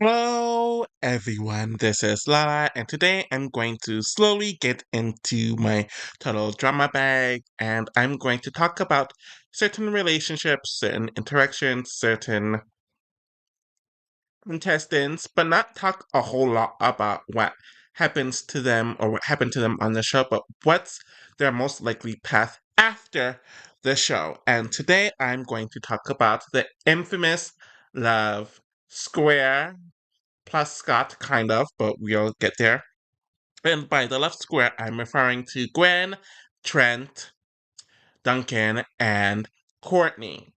Hello everyone, this is Lala, and today I'm going to slowly get into my total drama bag, and I'm going to talk about certain relationships, certain interactions, certain contestants, but not talk a whole lot about what happens to them or what happened to them on the show, but what's their most likely path after the show. And today I'm going to talk about the infamous Love Square plus Scott, kind of, but we'll get there. And by the left square, I'm referring to Gwen, Trent, Duncan, and Courtney.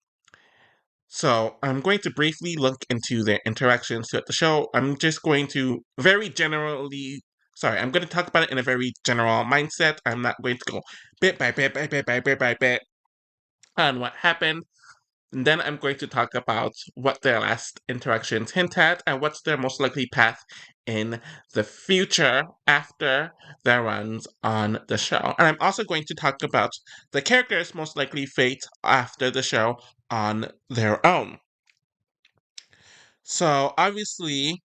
So I'm going to briefly look into their interactions throughout the show. I'm just going to I'm going to talk about it in a very general mindset. I'm not going to go bit by bit on what happened. And then I'm going to talk about what their last interactions hint at and what's their most likely path in the future after their runs on the show. And I'm also going to talk about the characters' most likely fate after the show on their own. So, obviously,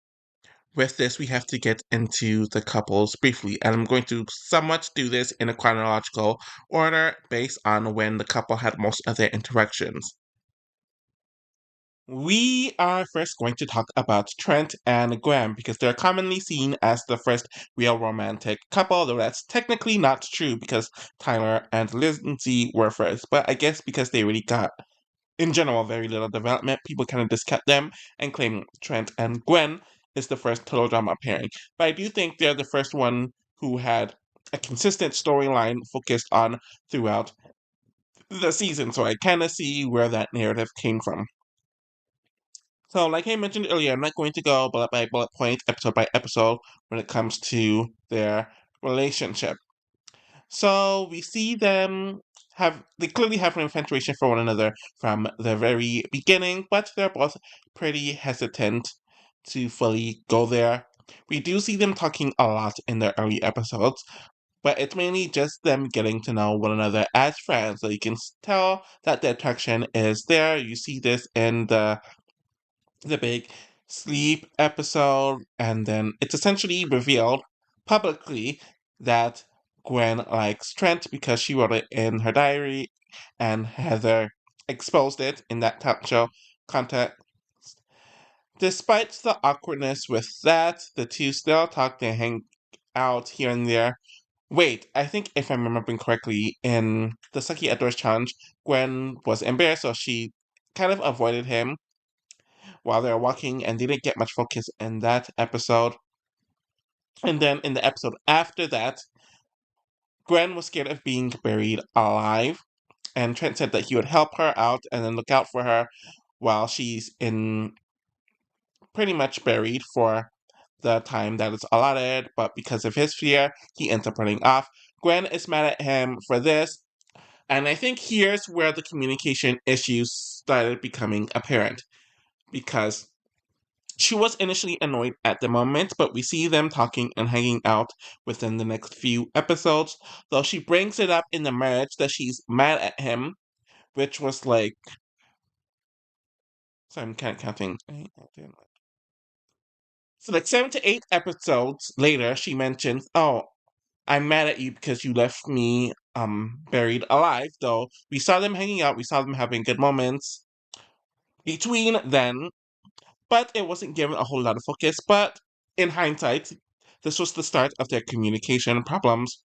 with this, we have to get into the couples briefly, and I'm going to somewhat do this in a chronological order based on when the couple had most of their interactions. We are first going to talk about Trent and Gwen because they're commonly seen as the first real romantic couple, though that's technically not true because Tyler and Lindsay were first. But I guess because they really got, in general, very little development, people kind of discount them and claim Trent and Gwen is the first total drama pairing. But I do think they're the first one who had a consistent storyline focused on throughout the season, so I kind of see where that narrative came from. So, like I mentioned earlier, I'm not going to go bullet by bullet point, episode by episode, when it comes to their relationship. So, we see them they clearly have an infatuation for one another from the very beginning, but they're both pretty hesitant to fully go there. We do see them talking a lot in their early episodes, but it's mainly just them getting to know one another as friends. So you can tell that the attraction is there. You see this in the big sleep episode, and then it's essentially revealed publicly that Gwen likes Trent because she wrote it in her diary, and Heather exposed it in that talk show context. Despite the awkwardness with that, the two still talk and hang out here and there. Wait, I think if I'm remembering correctly, in the Sucky Outdoors Challenge, Gwen was embarrassed, so she kind of avoided him while they're walking and didn't get much focus in that episode. And then in the episode after that, Gwen was scared of being buried alive, and Trent said that he would help her out and then look out for her while she's in pretty much buried for the time that is allotted, but because of his fear, he ends up running off. Gwen is mad at him for this, and I think here's where the communication issues started becoming apparent because she was initially annoyed at the moment, but we see them talking and hanging out within the next few episodes. Though she brings it up in the marriage that she's mad at him, which was like. So I'm counting. So, like 7 to 8 episodes later, she mentions, "Oh, I'm mad at you because you left me buried alive." Though we saw them hanging out, we saw them having good moments between then, but it wasn't given a whole lot of focus. But in hindsight, this was the start of their communication problems.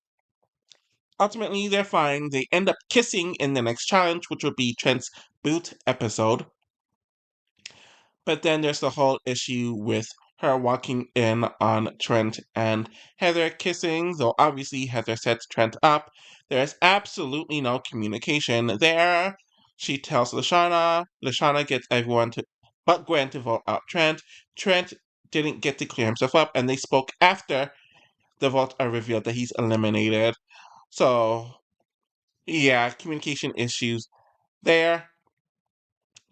Ultimately, they're fine. They end up kissing in the next challenge, which would be Trent's boot episode. But then there's the whole issue with her walking in on Trent and Heather kissing, though obviously Heather sets Trent up. There's absolutely no communication there. She tells Lashana. Lashana gets everyone but Gwen to vote out Trent. Trent didn't get to clear himself up, and they spoke after the votes are revealed that he's eliminated. So, yeah, communication issues there.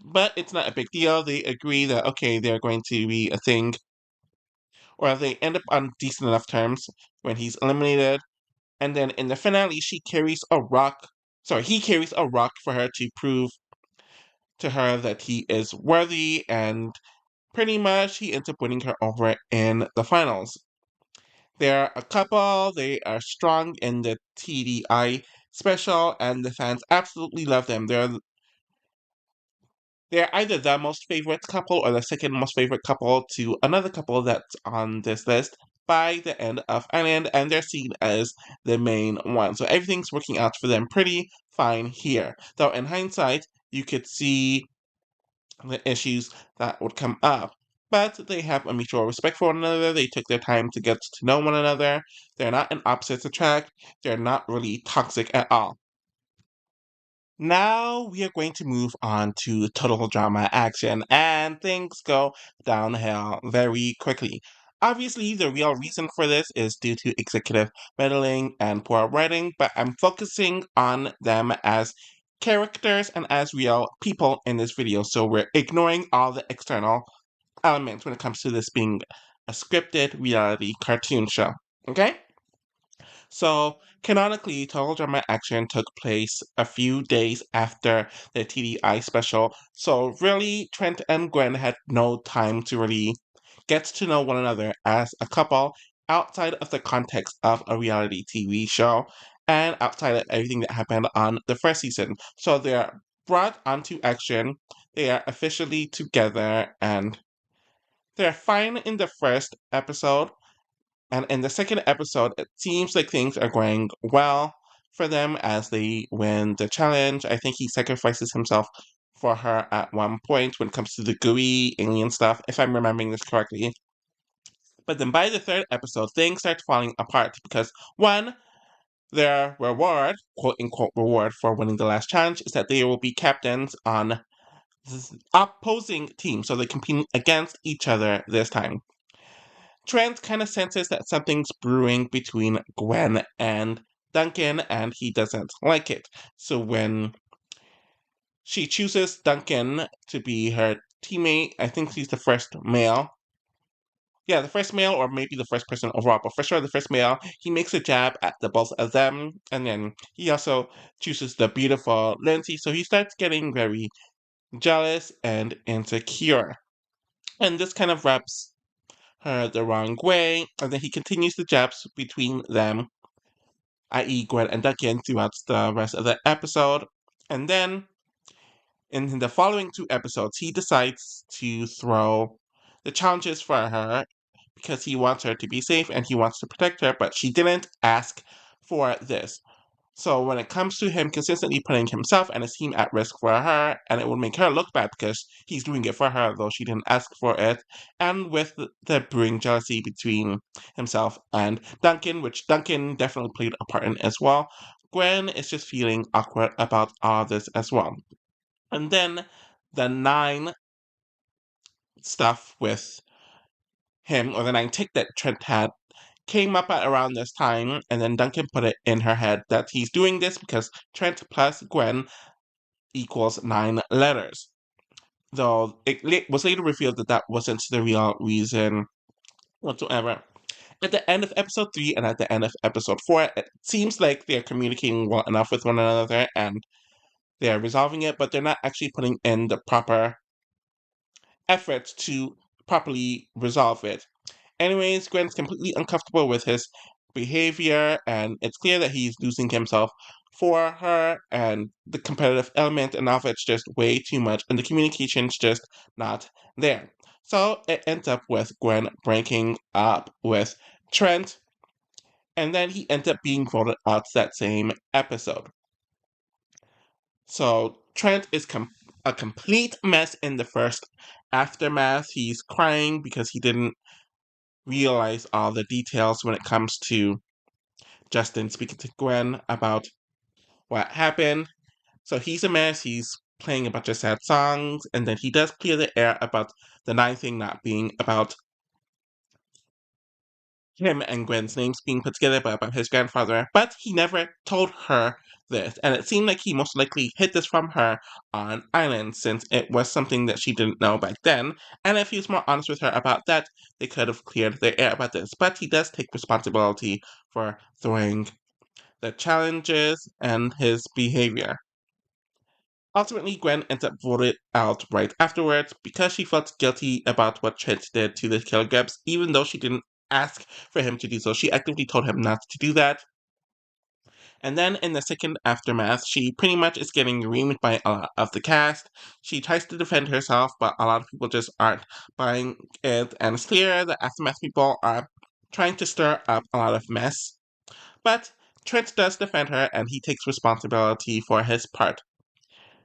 But it's not a big deal. They agree that, okay, they're going to be a thing, or they end up on decent enough terms when he's eliminated. And then in the finale, he carries a rock for her to prove to her that he is worthy, and pretty much he ends up winning her over in the finals. They're a couple, they are strong in the TDI special, and the fans absolutely love them. They're either the most favorite couple or the second most favorite couple to another couple that's on this list by the end of Island, and they're seen as the main one. So everything's working out for them pretty fine here. Though in hindsight, you could see the issues that would come up. But they have a mutual respect for one another. They took their time to get to know one another. They're not an opposites attract. They're not really toxic at all. Now we are going to move on to total drama action, and things go downhill very quickly. Obviously, the real reason for this is due to executive meddling and poor writing, but I'm focusing on them as characters and as real people in this video, so we're ignoring all the external elements when it comes to this being a scripted reality cartoon show. Okay? So, canonically, Total Drama Action took place a few days after the TDI special, so really, Trent and Gwen had no time to really get to know one another as a couple outside of the context of a reality TV show and outside of everything that happened on the first season. So they're brought onto action, they are officially together, and they're fine in the first episode, and in the second episode, it seems like things are going well for them as they win the challenge. I think he sacrifices himself for her at one point when it comes to the gooey alien stuff, if I'm remembering this correctly. But then by the third episode, things start falling apart because one, their reward, quote unquote reward for winning the last challenge, is that they will be captains on opposing teams, so they compete against each other this time. Trent kind of senses that something's brewing between Gwen and Duncan, and he doesn't like it. So when she chooses Duncan to be her teammate, I think he's the first male. Yeah, the first male, or maybe the first person overall, but for sure the first male. He makes a jab at the both of them, and then he also chooses the beautiful Lindsay, so he starts getting very jealous and insecure. And this kind of rubs her the wrong way, and then he continues the jabs between them, i.e., Gwen and Duncan, throughout the rest of the episode. And then in the following two episodes, he decides to throw the challenges for her because he wants her to be safe and he wants to protect her, but she didn't ask for this. So when it comes to him consistently putting himself and his team at risk for her, and it will make her look bad because he's doing it for her, though she didn't ask for it, and with the brewing jealousy between himself and Duncan, which Duncan definitely played a part in as well, Gwen is just feeling awkward about all this as well. And then the nine stuff with him, or the nine tick that Trent had, came up at around this time, and then Duncan put it in her head that he's doing this because Trent plus Gwen equals 9 letters. Though it was later revealed that that wasn't the real reason whatsoever. At the end of episode 3 and at the end of episode 4, it seems like they're communicating well enough with one another and they're resolving it, but they're not actually putting in the proper efforts to properly resolve it. Anyways, Gwen's completely uncomfortable with his behavior, and it's clear that he's losing himself for her, and the competitive element and of it's just way too much, and the communication's just not there. So it ends up with Gwen breaking up with Trent, and then he ends up being voted out that same episode. So Trent is a complete mess in the first aftermath. He's crying because he didn't realize all the details when it comes to Justin speaking to Gwen about what happened. So he's a mess. He's playing a bunch of sad songs, and then he does clear the air about the nine thing not being about him and Gwen's names being put together, but about his grandfather. But he never told her this, and it seemed like he most likely hid this from her on Island, since it was something that she didn't know back then. And if he was more honest with her about that, they could have cleared the air about this. But he does take responsibility for throwing the challenges and his behavior. Ultimately, Gwen ends up voted out right afterwards because she felt guilty about what Trent did to the kilograms, even though she didn't ask for him to do so. She actively told him not to do that. And then in the second aftermath, she pretty much is getting reamed by a lot of the cast. She tries to defend herself, but a lot of people just aren't buying it. And it's clear the aftermath people are trying to stir up a lot of mess. But Trent does defend her, and he takes responsibility for his part.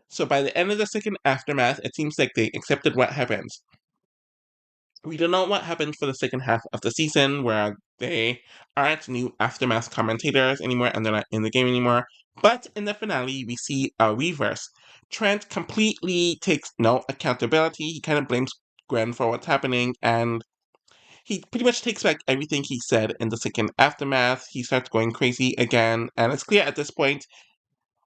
So by the end of the second aftermath, it seems like they accepted what happened. We don't know what happened for the second half of the season, where they aren't new aftermath commentators anymore and they're not in the game anymore. But in the finale, we see a reverse. Trent completely takes no accountability. He kind of blames Gwen for what's happening, and he pretty much takes back everything he said in the second aftermath. He starts going crazy again, and it's clear at this point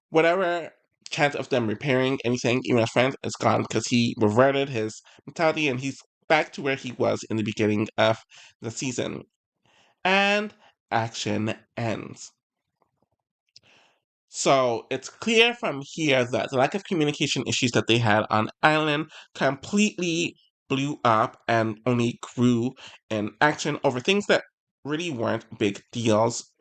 whatever chance of them repairing anything, even as friends, is gone because he reverted his mentality and he's back to where he was in the beginning of the season. And action ends. So it's clear from here that the lack of communication issues that they had on Island completely blew up and only grew in action over things that really weren't big deals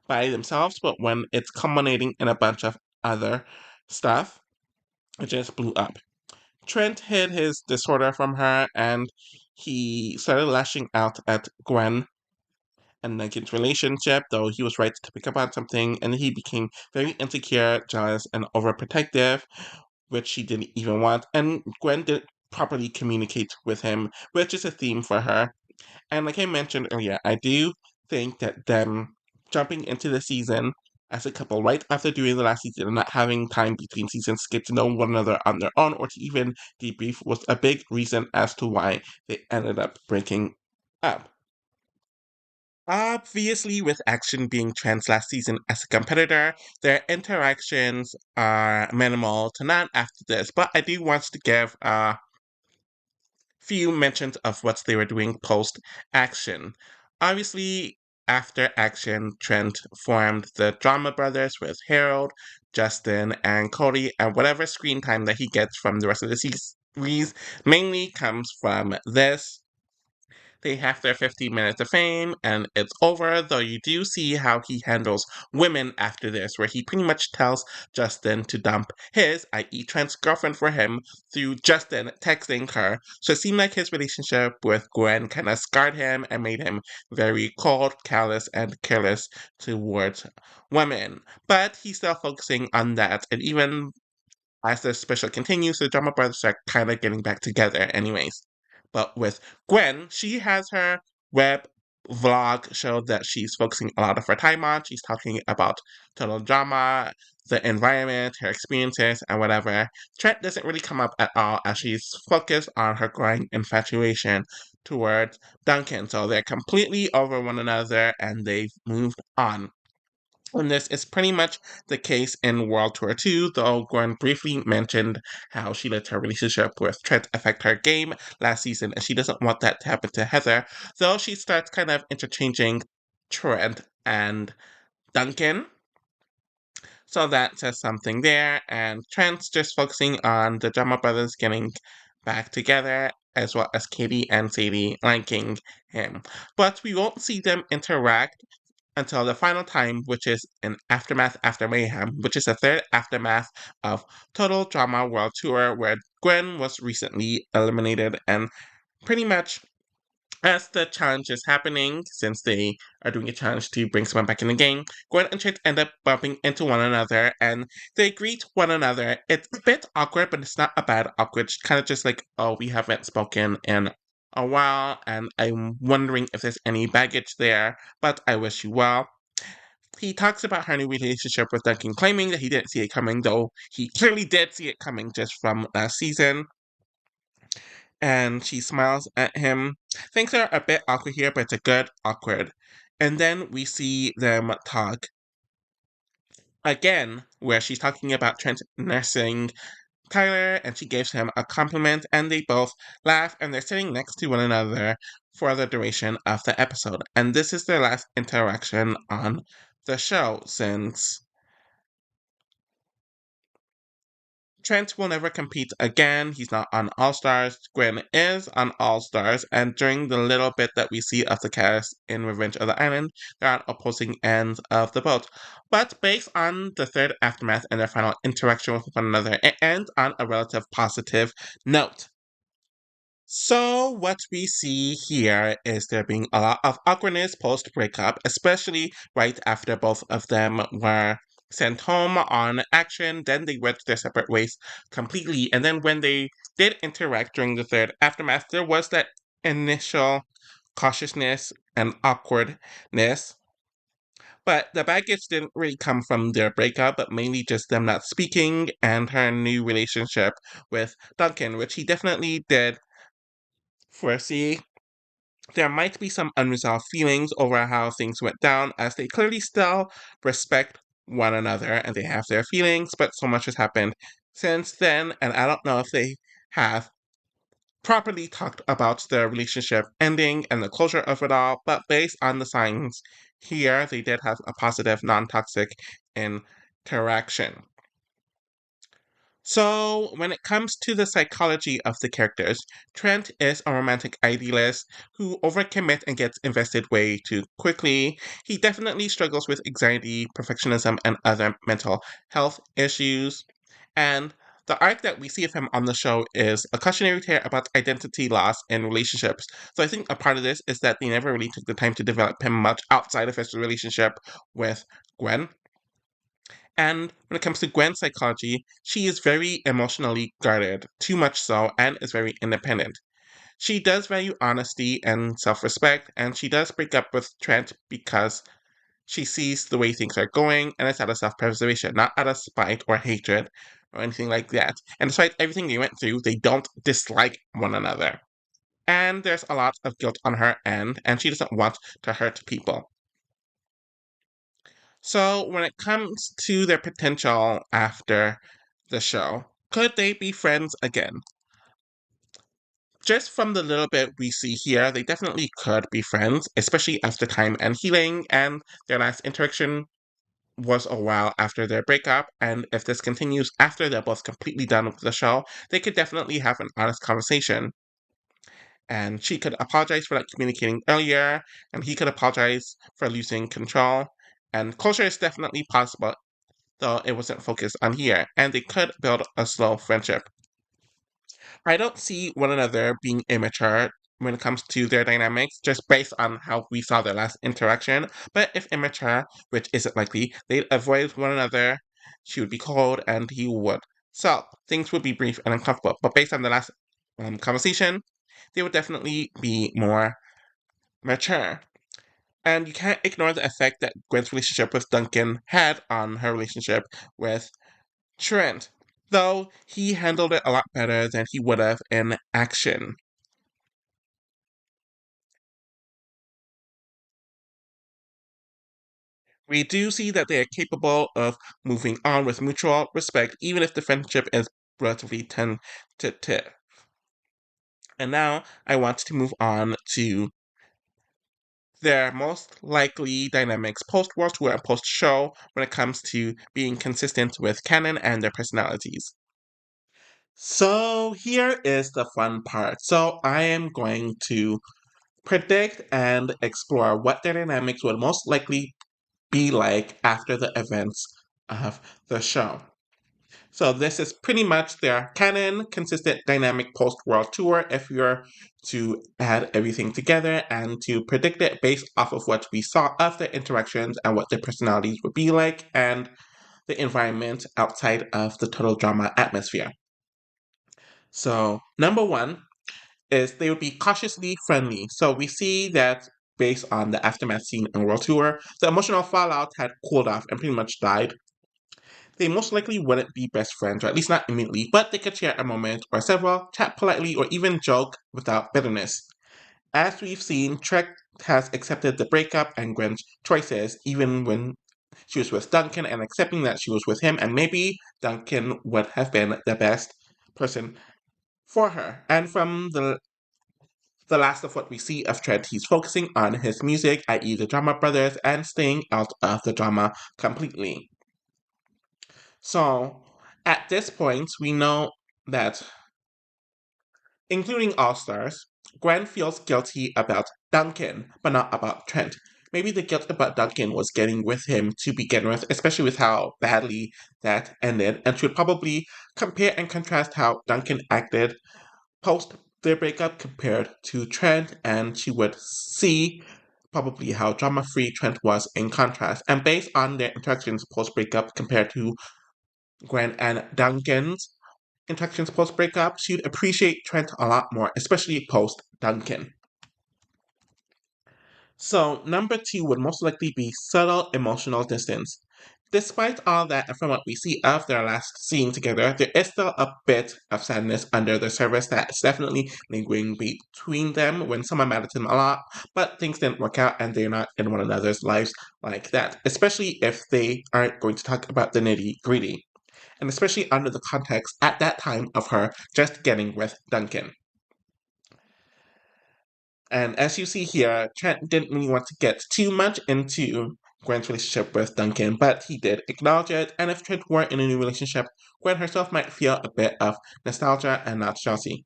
by themselves, but when it's culminating in a bunch of other stuff, it just blew up. Trent hid his disorder from her and he started lashing out at Gwen and Duncan's relationship, though he was right to pick up on something, and he became very insecure, jealous, and overprotective, which she didn't even want. And Gwen didn't properly communicate with him, which is a theme for her. And like I mentioned earlier, I do think that them jumping into the season as a couple right after doing the last season and not having time between seasons to get to know one another on their own or to even debrief was a big reason as to why they ended up breaking up. Obviously, with Action being trans last season as a competitor, their interactions are minimal to none after this, but I do want to give few mentions of what they were doing post Action. Obviously, after Action, Trent formed the Drama Brothers with Harold, Justin, and Cody, and whatever screen time that he gets from the rest of the series mainly comes from this. They have their 15 minutes of fame, and it's over, though you do see how he handles women after this, where he pretty much tells Justin to dump his, i.e., Trent's girlfriend for him, through Justin texting her. So it seemed like his relationship with Gwen kind of scarred him and made him very cold, callous, and careless towards women. But he's still focusing on that, and even as the special continues, the drama brothers are kind of getting back together, anyways. But with Gwen, she has her web vlog show that she's focusing a lot of her time on. She's talking about total drama, the environment, her experiences, and whatever. Trent doesn't really come up at all as she's focused on her growing infatuation towards Duncan. So they're completely over one another and they've moved on. And this is pretty much the case in World Tour 2, though Gwen briefly mentioned how she let her relationship with Trent affect her game last season, and she doesn't want that to happen to Heather, though she starts kind of interchanging Trent and Duncan. So that says something there, and Trent's just focusing on the Drama Brothers getting back together, as well as Katie and Sadie liking him. But we won't see them interact until the final time, which is in Aftermath After Mayhem, which is the third aftermath of Total Drama World Tour, where Gwen was recently eliminated. And pretty much as the challenge is happening, since they are doing a challenge to bring someone back in the game, Gwen and Trent end up bumping into one another and they greet one another. It's a bit awkward, but it's not a bad awkward. It's kind of just like, oh, we haven't spoken in a while, and I'm wondering if there's any baggage there, but I wish you well. He talks about her new relationship with Duncan, claiming that he didn't see it coming, though he clearly did see it coming just from last season. And she smiles at him. Things are a bit awkward here, but it's a good awkward. And then we see them talk again, where she's talking about Trent nursing Tyler, and she gives him a compliment, and they both laugh, and they're sitting next to one another for the duration of the episode. And this is their last interaction on the show, since Trent will never compete again. He's not on All Stars. Gwen is on All Stars, and during the little bit that we see of the cast in Revenge of the Island, they're on opposing ends of the boat. But based on the third aftermath and their final interaction with one another, it ends on a relative positive note. So, what we see here is there being a lot of awkwardness post breakup, especially right after both of them were sent home on action. Then they went their separate ways completely. And then when they did interact during the third aftermath, there was that initial cautiousness and awkwardness. But the baggage didn't really come from their breakup, but mainly just them not speaking and her new relationship with Duncan, which he definitely did foresee. There might be some unresolved feelings over how things went down, as they clearly still respect one another and they have their feelings, but so much has happened since then, and I don't know if they have properly talked about their relationship ending and the closure of it all, but based on the signs here, they did have a positive, non toxic interaction. So, when it comes to the psychology of the characters, Trent is a romantic idealist who overcommits and gets invested way too quickly. He definitely struggles with anxiety, perfectionism, and other mental health issues. And the arc that we see of him on the show is a cautionary tale about identity loss in relationships. So I think a part of this is that they never really took the time to develop him much outside of his relationship with Gwen. And when it comes to Gwen's psychology, she is very emotionally guarded, too much so, and is very independent. She does value honesty and self respect, and she does break up with Trent because she sees the way things are going, and it's out of self preservation, not out of spite or hatred or anything like that. And despite everything they went through, they don't dislike one another. And there's a lot of guilt on her end, and she doesn't want to hurt people. So, when it comes to their potential after the show, could they be friends again? Just from the little bit we see here, they definitely could be friends, especially after time and healing, and their last interaction was a while after their breakup. And if this continues after they're both completely done with the show, they could definitely have an honest conversation. And she could apologize for not communicating earlier, and he could apologize for losing control. And closure is definitely possible, though it wasn't focused on here, and they could build a slow friendship. I don't see one another being immature when it comes to their dynamics, just based on how we saw their last interaction. But if immature, which isn't likely, they'd avoid one another. She would be cold, and he would. So things would be brief and uncomfortable. But based on the last conversation, they would definitely be more mature. And you can't ignore the effect that Gwen's relationship with Duncan had on her relationship with Trent, though he handled it a lot better than he would have in action. We do see that they are capable of moving on with mutual respect, even if the friendship is relatively tentative. And now I want to move on to their most likely dynamics post World Tour and post show when it comes to being consistent with canon and their personalities. So here is the fun part. So I am going to predict and explore what their dynamics would most likely be like after the events of the show. So this is pretty much their canon, consistent, dynamic post-world tour if you're to add everything together and to predict it based off of what we saw of their interactions and what their personalities would be like and the environment outside of the total drama atmosphere. So number one is they would be cautiously friendly. So we see that based on the aftermath scene in World Tour, the emotional fallout had cooled off and pretty much died. They most likely wouldn't be best friends, or at least not immediately, but they could share a moment or several, chat politely, or even joke without bitterness. As we've seen, Trek has accepted the breakup and Gwen's choices, even when she was with Duncan, and accepting that she was with him, and maybe Duncan would have been the best person for her. And from the last of what we see of Trent, he's focusing on his music, i.e., the Drama Brothers, and staying out of the drama completely. So, At this point, we know that, including All Stars, Gwen feels guilty about Duncan, but not about Trent. Maybe the guilt about Duncan was getting with him to begin with, especially with how badly that ended, and she would probably compare and contrast how Duncan acted post their breakup compared to Trent, and she would see probably how drama free Trent was in contrast. And based on their interactions post breakup compared to Gwen and Duncan's interactions post breakup, she'd appreciate Trent a lot more, especially post Duncan. So, number two would most likely be subtle emotional distance. Despite all that, and from what we see of their last scene together, there is still a bit of sadness under the surface that's definitely lingering between them when someone mattered to them a lot, but things didn't work out and they're not in one another's lives like that, especially if they aren't going to talk about the nitty gritty, and especially under the context at that time of her just getting with Duncan. And as you see here, Trent didn't really want to get too much into Gwen's relationship with Duncan, but he did acknowledge it. And if Trent were in a new relationship, Gwen herself might feel a bit of nostalgia and not jealousy.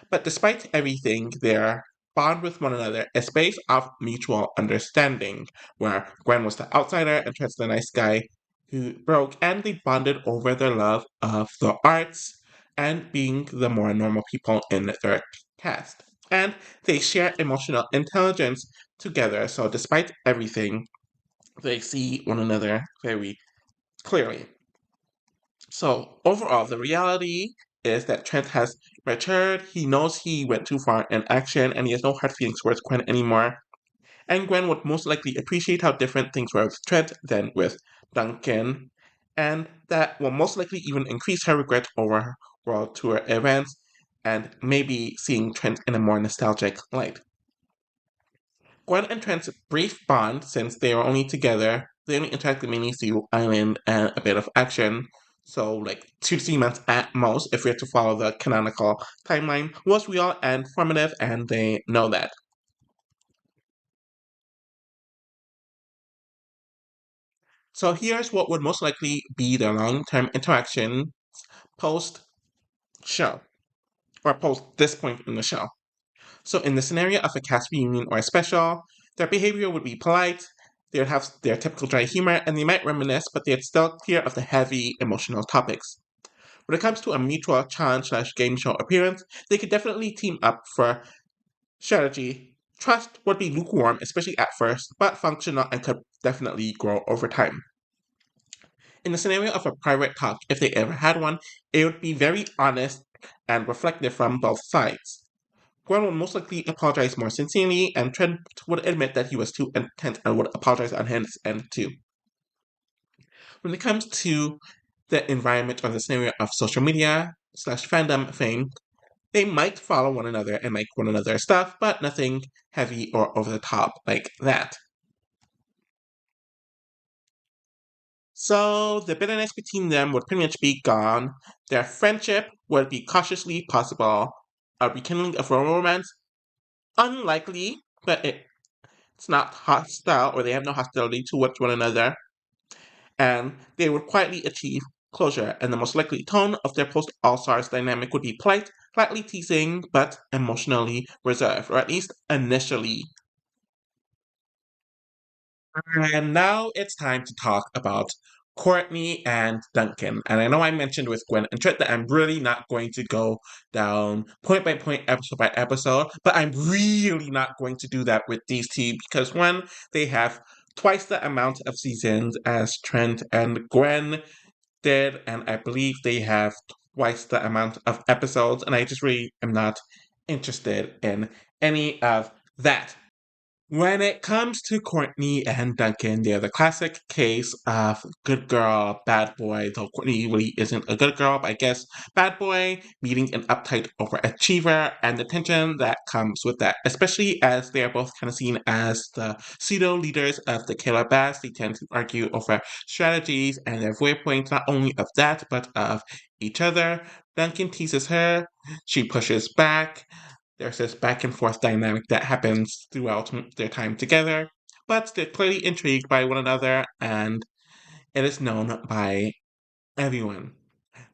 But despite everything, their bond with one another is based off mutual understanding, where Gwen was the outsider and Trent's the nice guy who broke, and they bonded over their love of the arts and being the more normal people in their cast. And they share emotional intelligence together, so despite everything, they see one another very clearly. So overall, the reality is that Trent has matured. He knows he went too far in action, and he has no hard feelings towards Gwen anymore. And Gwen would most likely appreciate how different things were with Trent than with Duncan, and that will most likely even increase her regret over her world tour events and maybe seeing Trent in a more nostalgic light. Gwen and Trent's brief bond, since they were only together, they only interacted mainly through Island and a bit of action. So, like 2 to 3 months at most, if we're to follow the canonical timeline, was real and formative, and they know that. So, here's what would most likely be their long term interaction post show, or post this point in the show. So, in the scenario of a cast reunion or a special, their behavior would be polite, they would have their typical dry humor, and they might reminisce, but they'd still clear of the heavy emotional topics. When it comes to a mutual challenge slash game show appearance, they could definitely team up for strategy. Trust would be lukewarm, especially at first, but functional and could definitely grow over time. In the scenario of a private talk, if they ever had one, it would be very honest and reflective from both sides. Gwen would most likely apologize more sincerely, and Trent would admit that he was too intense and would apologize on his end too. When it comes to the environment or the scenario of social media slash fandom fame, they might follow one another and like one another's stuff, but nothing heavy or over the top like that. So the bitterness between them would pretty much be gone. Their friendship would be cautiously possible. A rekindling of romance, unlikely, but it's not hostile or they have no hostility towards one another. And they would quietly achieve closure. And the most likely tone of their post All Stars dynamic would be polite, slightly teasing, but emotionally reserved, or at least initially. And now it's time to talk about Courtney and Duncan. And I know I mentioned with Gwen and Trent that I'm really not going to go down point by point, episode by episode, but I'm really not going to do that with these two because one, they have twice the amount of seasons as Trent and Gwen did, and I believe they have twice the amount of episodes, and I just really am not interested in any of that. When it comes to Courtney and Duncan, they're the classic case of good girl, bad boy, though Courtney really isn't a good girl, but I guess bad boy meeting an uptight overachiever and the tension that comes with that, especially as they are both kind of seen as the pseudo leaders of the Killer Bass. They tend to argue over strategies and their viewpoints, not only of that, but of each other. Duncan teases her, she pushes back. There's this back and forth dynamic that happens throughout their time together, but they're clearly intrigued by one another, and it is known by everyone.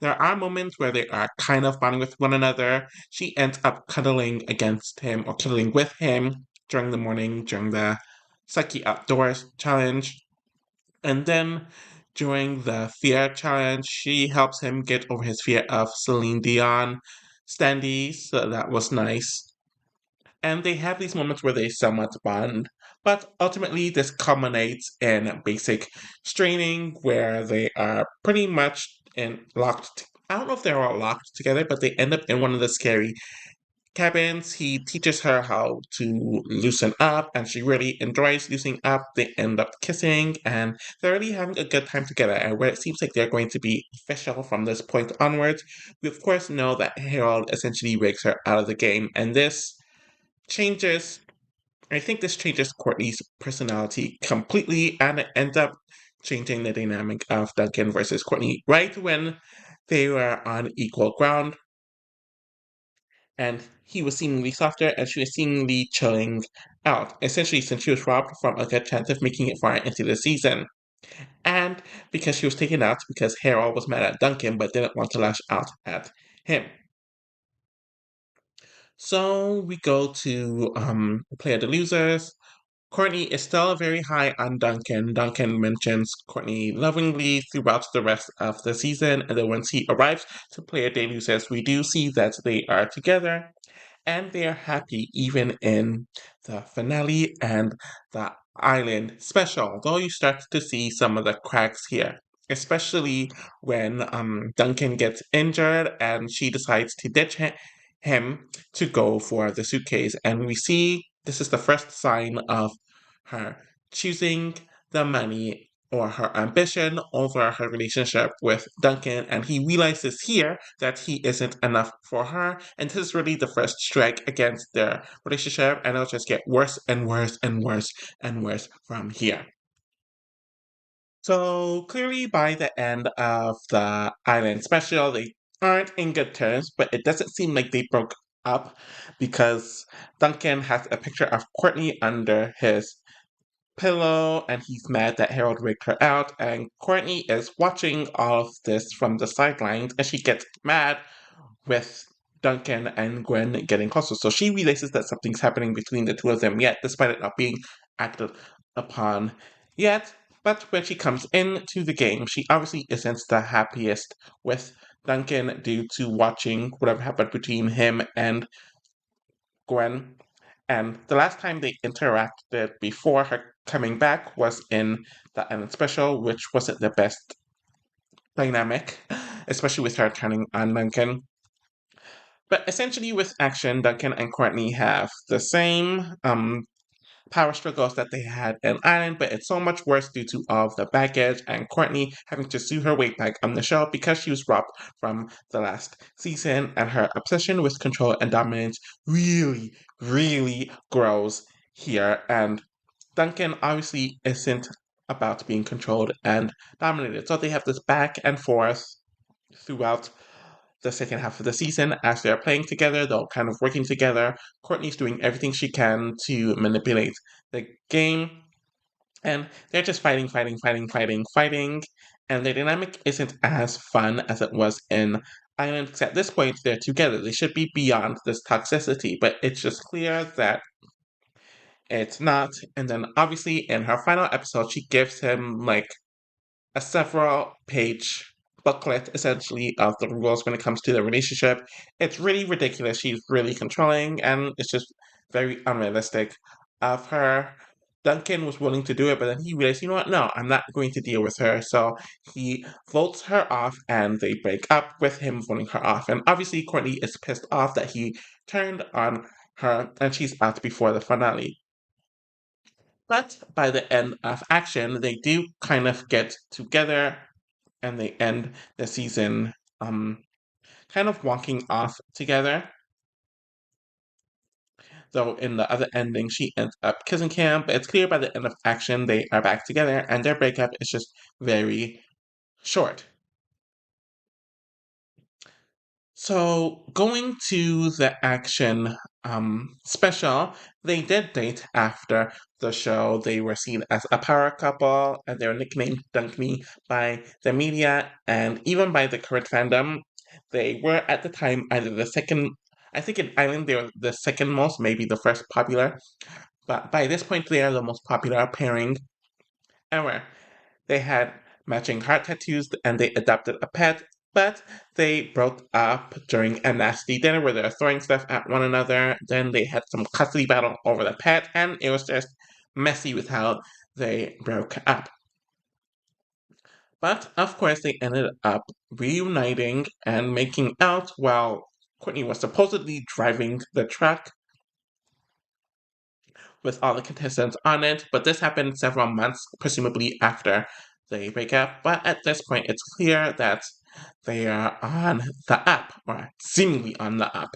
there are moments where they are kind of bonding with one another. She ends up cuddling against him or cuddling with him during the morning during the Psyche Outdoors challenge. And then during the fear challenge, she helps him get over his fear of Celine Dion standees. So that was nice. And they have these moments where they somewhat bond. But ultimately, this culminates in basic straining where they are pretty much locked. I don't know if they're all locked together, but they end up in one of the scary cabins. He teaches her how to loosen up, and she really enjoys loosening up. They end up kissing, and they're really having a good time together. And where it seems like they're going to be official from this point onwards, we of course know that Harold essentially rigs her out of the game, and this changes. I think this changes Courtney's personality completely, and it ends up changing the dynamic of Duncan versus Courtney right when they were on equal ground and he was seemingly softer and she was seemingly chilling out, essentially since she was robbed from a good chance of making it far into the season. And because she was taken out because Harold was mad at Duncan but didn't want to lash out at him. So we go to Play of the Losers. Courtney is still very high on Duncan. Duncan mentions Courtney lovingly throughout the rest of the season, and then once he arrives to Play of the Losers, we do see that they are together and they are happy even in the finale and the island special, though you start to see some of the cracks here, especially when Duncan gets injured and she decides to ditch him to go for the suitcase. And we see this is the first sign of her choosing the money or her ambition over her relationship with Duncan, and he realizes here that he isn't enough for her, and this is really the first strike against their relationship, and it'll just get worse and worse and worse and worse from here. So clearly by the end of the island special, they aren't in good terms, but it doesn't seem like they broke up because Duncan has a picture of Courtney under his pillow and he's mad that Harold rigged her out, and Courtney is watching all of this from the sidelines and she gets mad with Duncan and Gwen getting closer. So she realizes that something's happening between the two of them yet, despite it not being acted upon yet. But when she comes into the game, she obviously isn't the happiest with Duncan due to watching whatever happened between him and Gwen. And the last time they interacted before her coming back was in the Island Special, which wasn't the best dynamic, especially with her turning on Duncan. But essentially, with action, Duncan and Courtney have the same power struggles that they had in Ireland, but it's so much worse due to all of the baggage and Courtney having to sue her way back on the show because she was robbed from the last season, and her obsession with control and dominance really, really grows here. And Duncan obviously isn't about being controlled and dominated, so they have this back and forth throughout the second half of the season as they're playing together, they're kind of working together. Courtney's doing everything she can to manipulate the game, and they're just fighting, fighting, fighting, fighting, fighting. And the dynamic isn't as fun as it was in Island, because at this point they're together. They should be beyond this toxicity, but it's just clear that it's not. And then obviously in her final episode, she gives him like a several page booklet essentially of the rules when it comes to the relationship. It's really ridiculous. She's really controlling and it's just very unrealistic of her. Duncan was willing to do it, but then he realized, you know what? No, I'm not going to deal with her. So he votes her off and they break up with him voting her off. And obviously, Courtney is pissed off that he turned on her and she's out before the finale. But by the end of action, they do kind of get together and they end the season kind of walking off together. Though in the other ending, she ends up kissing him, but it's clear by the end of action they are back together and their breakup is just very short. So going to the action special, they did date after the show. They were seen as a power couple, and they were nicknamed Duncney by the media and even by the current fandom. They were at the time either the second, I think in Ireland they were the second most, maybe the first popular, but by this point they are the most popular pairing ever. They had matching heart tattoos and they adopted a pet, but they broke up during a nasty dinner where they were throwing stuff at one another. Then they had some custody battle over the pet, and it was just messy with how they broke up. But of course, they ended up reuniting and making out while Courtney was supposedly driving the truck with all the contestants on it, but this happened several months, presumably after they break up. But at this point, it's clear that they are on the up, or seemingly on the up.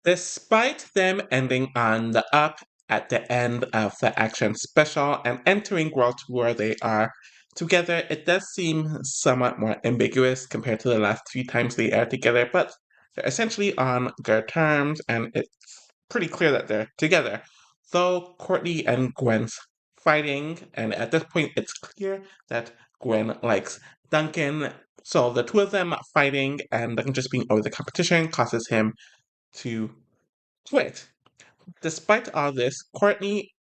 Despite them ending on the up at the end of the action special and entering World Tour, they are together. It does seem somewhat more ambiguous compared to the last few times they are together, but they're essentially on good terms, and it's pretty clear that they're together. Though Courtney and Gwen's fighting, and at this point it's clear that Gwen likes Duncan. So the two of them fighting and Duncan just being over the competition causes him to quit. Despite all this, Courtney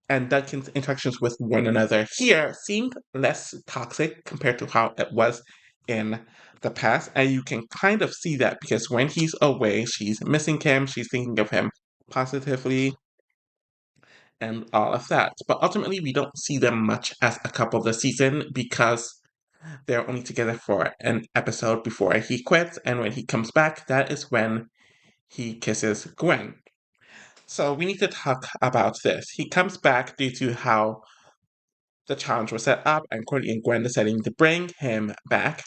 and Duncan's interactions with one another here seemed less toxic compared to how it was in the past. And you can kind of see that because when he's away, she's missing him, she's thinking of him positively, and all of that. But ultimately, we don't see them much as a couple this season because they're only together for an episode before he quits. And when he comes back, that is when he kisses Gwen. So we need to talk about this. He comes back due to how the challenge was set up, and Courtney and Gwen deciding to bring him back.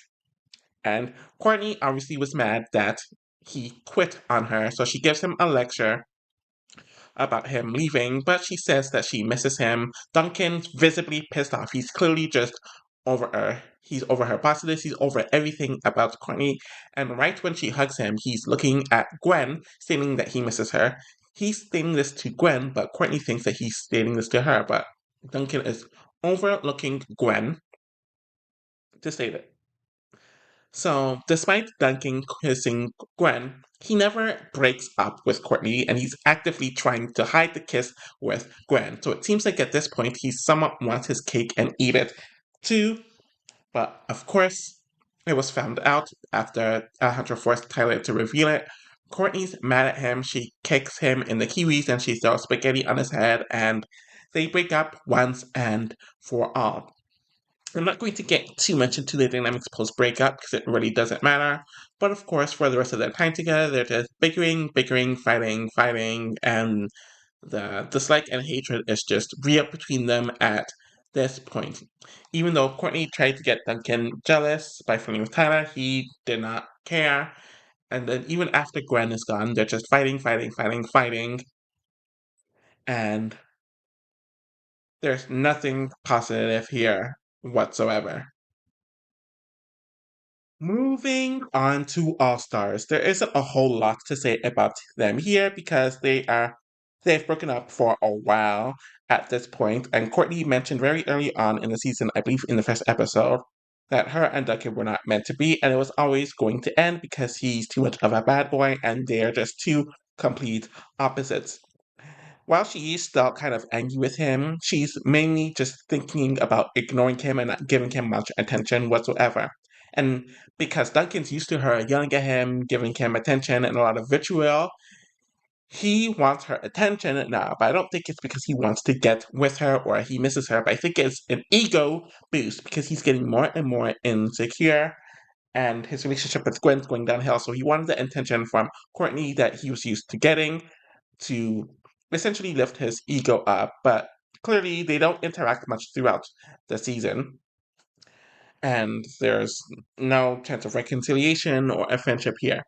And Courtney obviously was mad that he quit on her, so she gives him a lecture about him leaving, but she says that she misses him. Duncan's visibly pissed off. He's clearly just over her. He's over her bossiness. He's over everything about Courtney. And right when she hugs him, he's looking at Gwen, stating that he misses her. He's stating this to Gwen, but Courtney thinks that he's stating this to her. But Duncan is overlooking Gwen to state it. So, despite Duncan kissing Gwen, he never breaks up with Courtney and he's actively trying to hide the kiss with Gwen. So, it seems like at this point he somewhat wants his cake and eat it too. But of course, it was found out after Hunter forced Tyler to reveal it. Courtney's mad at him. She kicks him in the kiwis and she throws spaghetti on his head, and they break up once and for all. I'm not going to get too much into the dynamics post breakup because it really doesn't matter. But of course, for the rest of their time together, they're just bickering, fighting, and the dislike and hatred is just real between them at this point. Even though Courtney tried to get Duncan jealous by flirting with Tyler, he did not care. And then even after Gwen is gone, they're just fighting, and there's nothing positive here whatsoever. Moving on to All Stars, there isn't a whole lot to say about them here because they've broken up for a while at this point, and Courtney mentioned very early on in the season, I believe in the first episode, that her and Duncan were not meant to be, and it was always going to end because he's too much of a bad boy and they're just two complete opposites. While she is still kind of angry with him, she's mainly just thinking about ignoring him and not giving him much attention whatsoever. And because Duncan's used to her yelling at him, giving him attention and a lot of vitriol, he wants her attention now. But I don't think it's because he wants to get with her or he misses her, but I think it's an ego boost because he's getting more and more insecure and his relationship with Gwen's going downhill. So he wanted the attention from Courtney that he was used to getting to essentially lift his ego up, but clearly they don't interact much throughout the season. And there's no chance of reconciliation or a friendship here.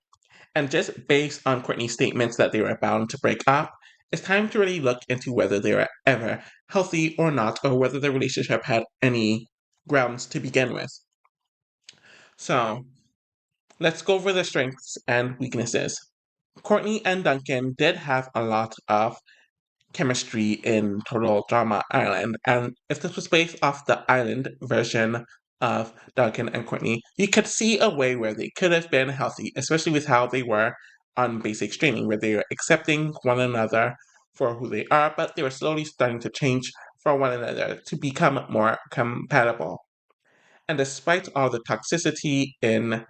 And just based on Courtney's statements that they were bound to break up, it's time to really look into whether they were ever healthy or not, or whether the relationship had any grounds to begin with. So, let's go over the strengths and weaknesses. Courtney and Duncan did have a lot of chemistry in Total Drama Island, and if this was based off the island version of Duncan and Courtney, you could see a way where they could have been healthy, especially with how they were on basic streaming, where they were accepting one another for who they are, but they were slowly starting to change for one another to become more compatible. And despite all the toxicity in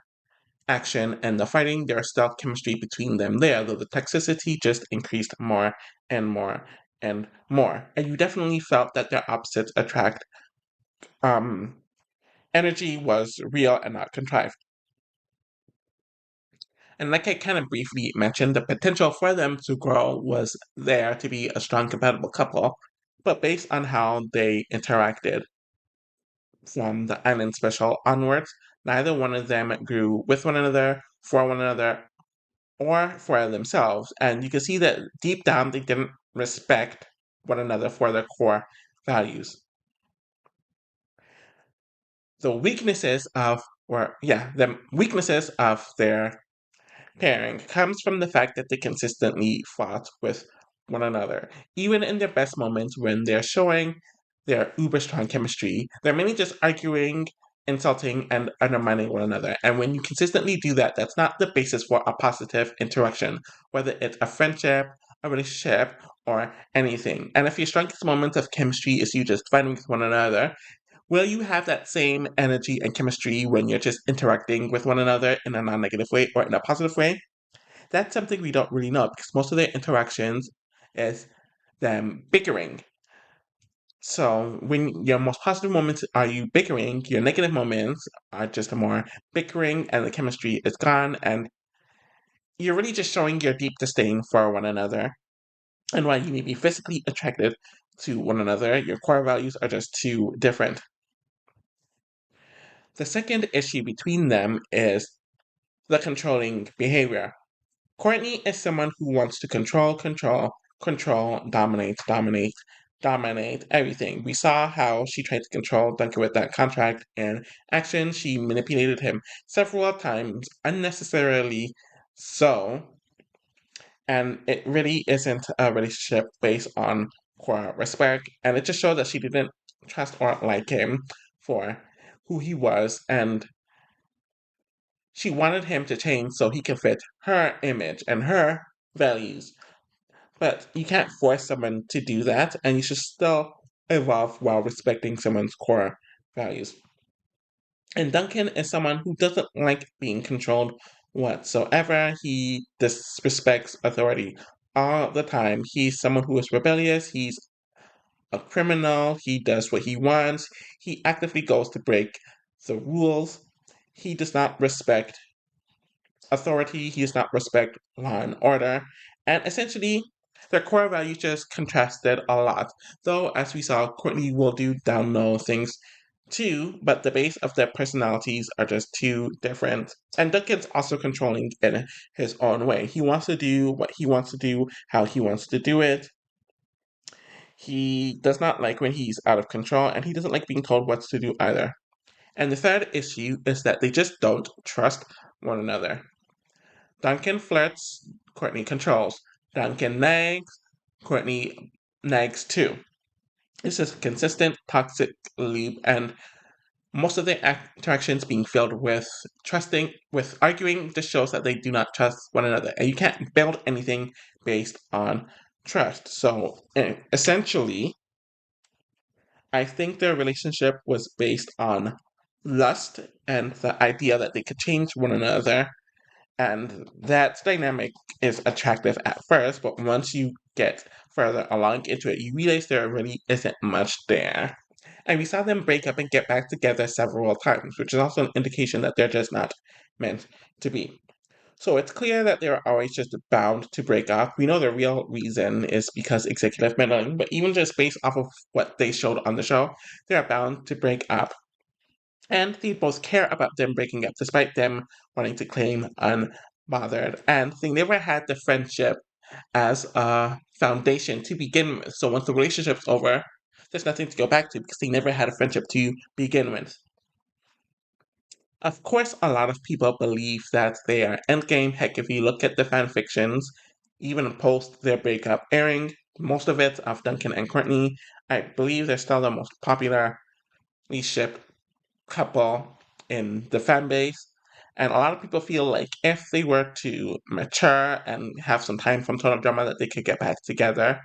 action and the fighting, there is still chemistry between them there, though the toxicity just increased more and more and more. And you definitely felt that their opposites attract. Energy was real and not contrived. And like I kind of briefly mentioned, the potential for them to grow was there to be a strong compatible couple, but based on how they interacted from the island special onwards, neither one of them grew with one another, for one another, or for themselves. And you can see that deep down they didn't respect one another for their core values. The weaknesses of their pairing comes from the fact that they consistently fought with one another. Even in their best moments when they're showing their uber strong chemistry, they're mainly just arguing, insulting, and undermining one another. And when you consistently do that, that's not the basis for a positive interaction, whether it's a friendship, a relationship, or anything. And if your strongest moment of chemistry is you just fighting with one another, will you have that same energy and chemistry when you're just interacting with one another in a non negative way or in a positive way? That's something we don't really know because most of their interactions is them bickering. So when your most positive moments are you bickering, your negative moments are just more bickering and the chemistry is gone and you're really just showing your deep disdain for one another. And while you may be physically attracted to one another, your core values are just too different. The second issue between them is the controlling behavior. Courtney is someone who wants to control, dominate everything. We saw how she tried to control Duncan with that contract in action. She manipulated him several times, unnecessarily so. And it really isn't a relationship based on core respect. And it just showed that she didn't trust or like him for who he was. And she wanted him to change so he could fit her image and her values. But you can't force someone to do that, and you should still evolve while respecting someone's core values. And Duncan is someone who doesn't like being controlled whatsoever. He disrespects authority all the time. He's someone who is rebellious. He's a criminal. He does what he wants. He actively goes to break the rules. He does not respect authority, he does not respect law and order, and essentially their core values just contrasted a lot. Though, as we saw, Courtney will do down low things too, but the base of their personalities are just too different. And Duncan's also controlling in his own way. He wants to do what he wants to do, how he wants to do it. He does not like when he's out of control, and he doesn't like being told what to do either. And the third issue is that they just don't trust one another. Duncan flirts, Courtney controls. Duncan nags, Courtney nags too. This is a consistent toxic loop, and most of the interactions being filled with arguing just shows that they do not trust one another. And you can't build anything based on trust. So essentially, I think their relationship was based on lust and the idea that they could change one another, and that dynamic is attractive at first, but once you get further along into it, you realize there really isn't much there. And we saw them break up and get back together several times, which is also an indication that they're just not meant to be. So it's clear that they're always just bound to break up. We know the real reason is because executive meddling, but even just based off of what they showed on the show, they're bound to break up, and they both care about them breaking up, despite them wanting to claim unbothered. And they never had the friendship as a foundation to begin with. So once the relationship's over, there's nothing to go back to because they never had a friendship to begin with. Of course, a lot of people believe that they are endgame. Heck, if you look at the fan fictions, even post their breakup airing, most of it of Duncan and Courtney, I believe they're still the most popularly shipped couple in the fan base. And a lot of people feel like if they were to mature and have some time from total drama, that they could get back together.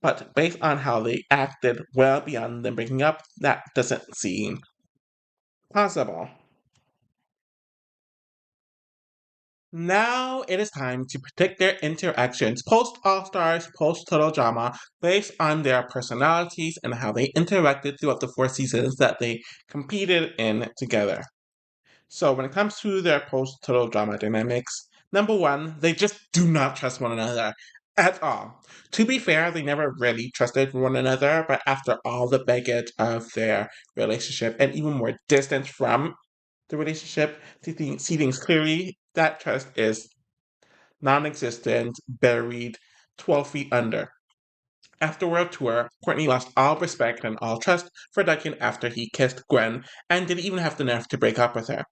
But based on how they acted well beyond them breaking up, that doesn't seem possible. Now it is time to predict their interactions post All Stars, post Total Drama, based on their personalities and how they interacted throughout the 4 seasons that they competed in together. So, when it comes to their post Total Drama dynamics, number one, they just do not trust one another at all. To be fair, they never really trusted one another, but after all the baggage of their relationship and even more distance from the relationship, see things clearly, that trust is non existent, buried 12 feet under. After World Tour, Courtney lost all respect and all trust for Duncan after he kissed Gwen and didn't even have the nerve to break up with her.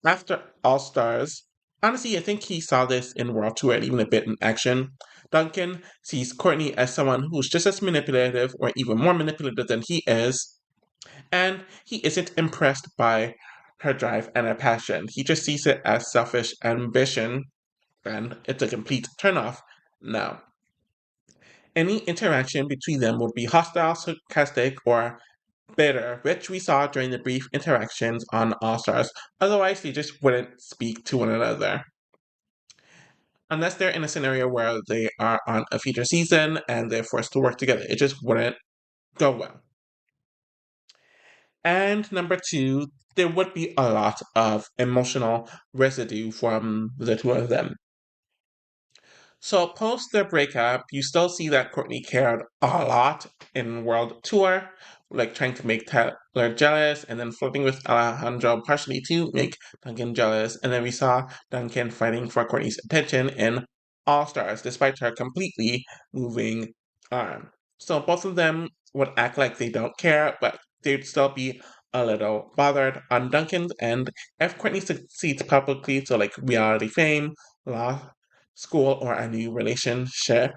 After All Stars, honestly, I think he saw this in World Tour and even a bit in action. Duncan sees Courtney as someone who's just as manipulative or even more manipulative than he is, and he isn't impressed by her drive and her passion. He just sees it as selfish ambition, and it's a complete turnoff now. Any interaction between them would be hostile, sarcastic, or bitter, which we saw during the brief interactions on All Stars. Otherwise, they just wouldn't speak to one another. Unless they're in a scenario where they are on a future season and they're forced to work together, it just wouldn't go well. And number two, there would be a lot of emotional residue from the two of them. So post their breakup, you still see that Courtney cared a lot in World Tour, like trying to make Taylor jealous and then flirting with Alejandro partially to make Duncan jealous. And then we saw Duncan fighting for Courtney's attention in All Stars, despite her completely moving on. So both of them would act like they don't care, but they'd still be a little bothered on Duncan's end if Courtney succeeds publicly, so like reality fame, law school, or a new relationship,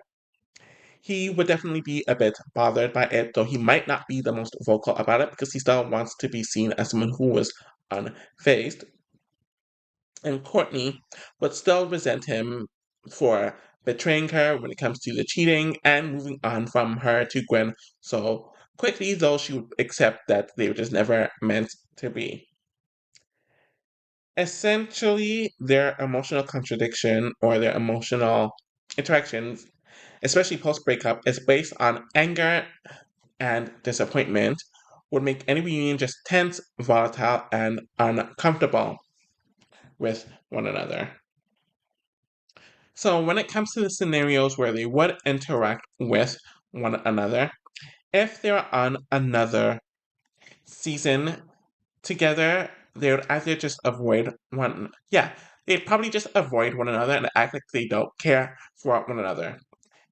he would definitely be a bit bothered by it, though he might not be the most vocal about it because he still wants to be seen as someone who was unfazed. And Courtney would still resent him for betraying her when it comes to the cheating and moving on from her to Gwen so quickly, though she would accept that they were just never meant to be. Essentially, their emotional contradiction or their emotional interactions, especially post breakup, is based on anger and disappointment, would make any reunion just tense, volatile, and uncomfortable with one another. So, when it comes to the scenarios where they would interact with one another, if they're on another season together, they would either just avoid one. Yeah, they'd probably just avoid one another and act like they don't care for one another.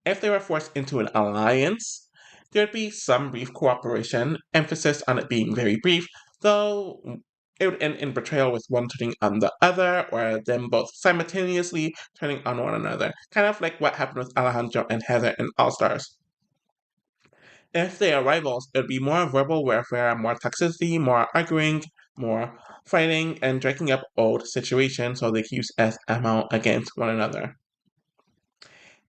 If they were forced into an alliance, there'd be some brief cooperation, emphasis on it being very brief, though it would end in betrayal with one turning on the other, or them both simultaneously turning on one another. Kind of like what happened with Alejandro and Heather in All Stars. If they are rivals, it would be more verbal warfare, more toxicity, more arguing, more fighting, and drinking up old situations so they can use as ammo against one another.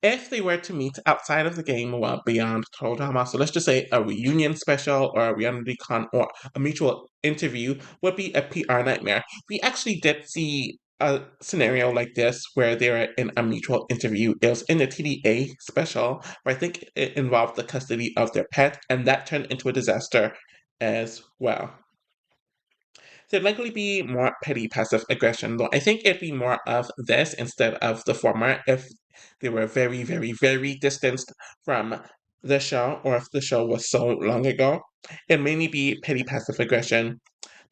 If they were to meet outside of the game, well, beyond total drama, so let's just say a reunion special or a reality con or a mutual interview would be a PR nightmare. We actually did see a scenario like this where they were in a mutual interview. It was in the TDA special, where I think it involved the custody of their pet, and that turned into a disaster as well. There'd likely be more petty passive aggression, though I think it'd be more of this instead of the former if they were very, very, very distanced from the show, or if the show was so long ago. It'd mainly be petty passive aggression.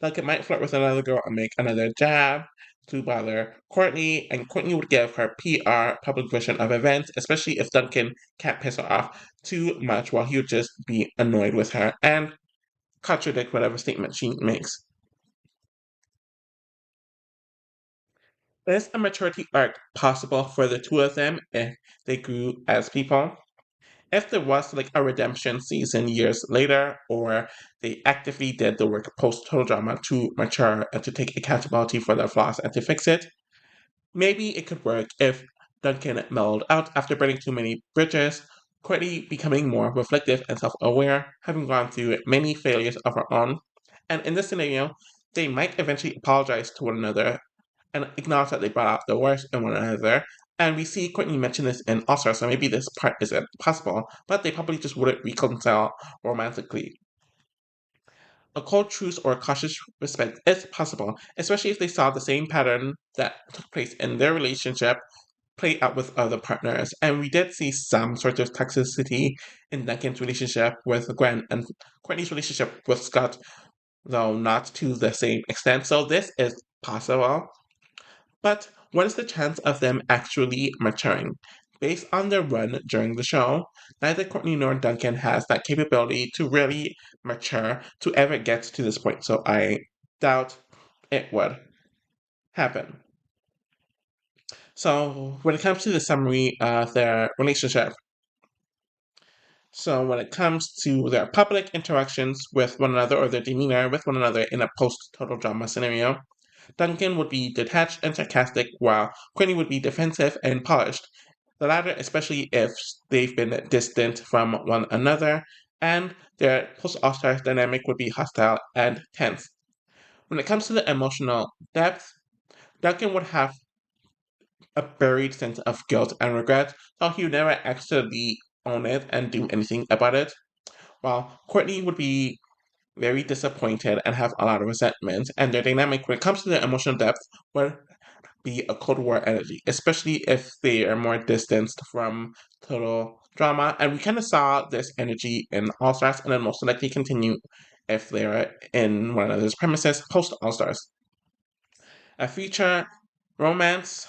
Like it might flirt with another girl and make another jab to bother Courtney, and Courtney would give her PR public version of events, especially if Duncan can't piss her off too much, while he would just be annoyed with her and contradict whatever statement she makes. Is a maturity arc possible for the two of them if they grew as people? If there was like a redemption season years later, or they actively did the work post total drama to mature and to take accountability for their flaws and to fix it, maybe it could work if Duncan mellowed out after burning too many bridges, Courtney becoming more reflective and self aware, having gone through many failures of her own. And in this scenario, they might eventually apologize to one another and acknowledge that they brought out the worst in one another. And we see Courtney mention this in All Star, so maybe this part isn't possible, but they probably just wouldn't reconcile romantically. A cold truce or a cautious respect is possible, especially if they saw the same pattern that took place in their relationship play out with other partners. And we did see some sort of toxicity in Duncan's relationship with Gwen and Courtney's relationship with Scott, though not to the same extent. So this is possible. But what is the chance of them actually maturing? Based on their run during the show, neither Courtney nor Duncan has that capability to really mature to ever get to this point. So I doubt it would happen. So when it comes to the summary of their relationship, so when it comes to their public interactions with one another or their demeanor with one another in a post-total drama scenario, Duncan would be detached and sarcastic, while Courtney would be defensive and polished. The latter, especially if they've been distant from one another, and their post All Stars dynamic would be hostile and tense. When it comes to the emotional depth, Duncan would have a buried sense of guilt and regret, though he would never actually own it and do anything about it, while Courtney would be very disappointed and have a lot of resentment, and their dynamic when it comes to their emotional depth would be a Cold War energy, especially if they are more distanced from total drama. And we kind of saw this energy in All Stars, and then most likely continue if they're in one another's premises post All Stars. A future romance,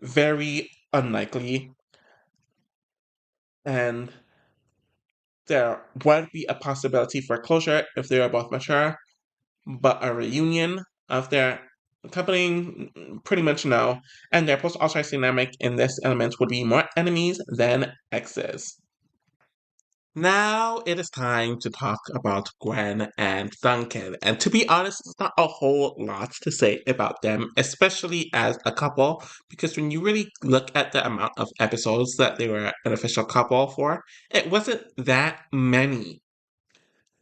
very unlikely, and there would be a possibility for closure if they are both mature, but a reunion of their company, pretty much no, and their post All-Star dynamic in this element would be more enemies than exes. Now it is time to talk about Gwen and Duncan. And to be honest, there's not a whole lot to say about them, especially as a couple, because when you really look at the amount of episodes that they were an official couple for, it wasn't that many.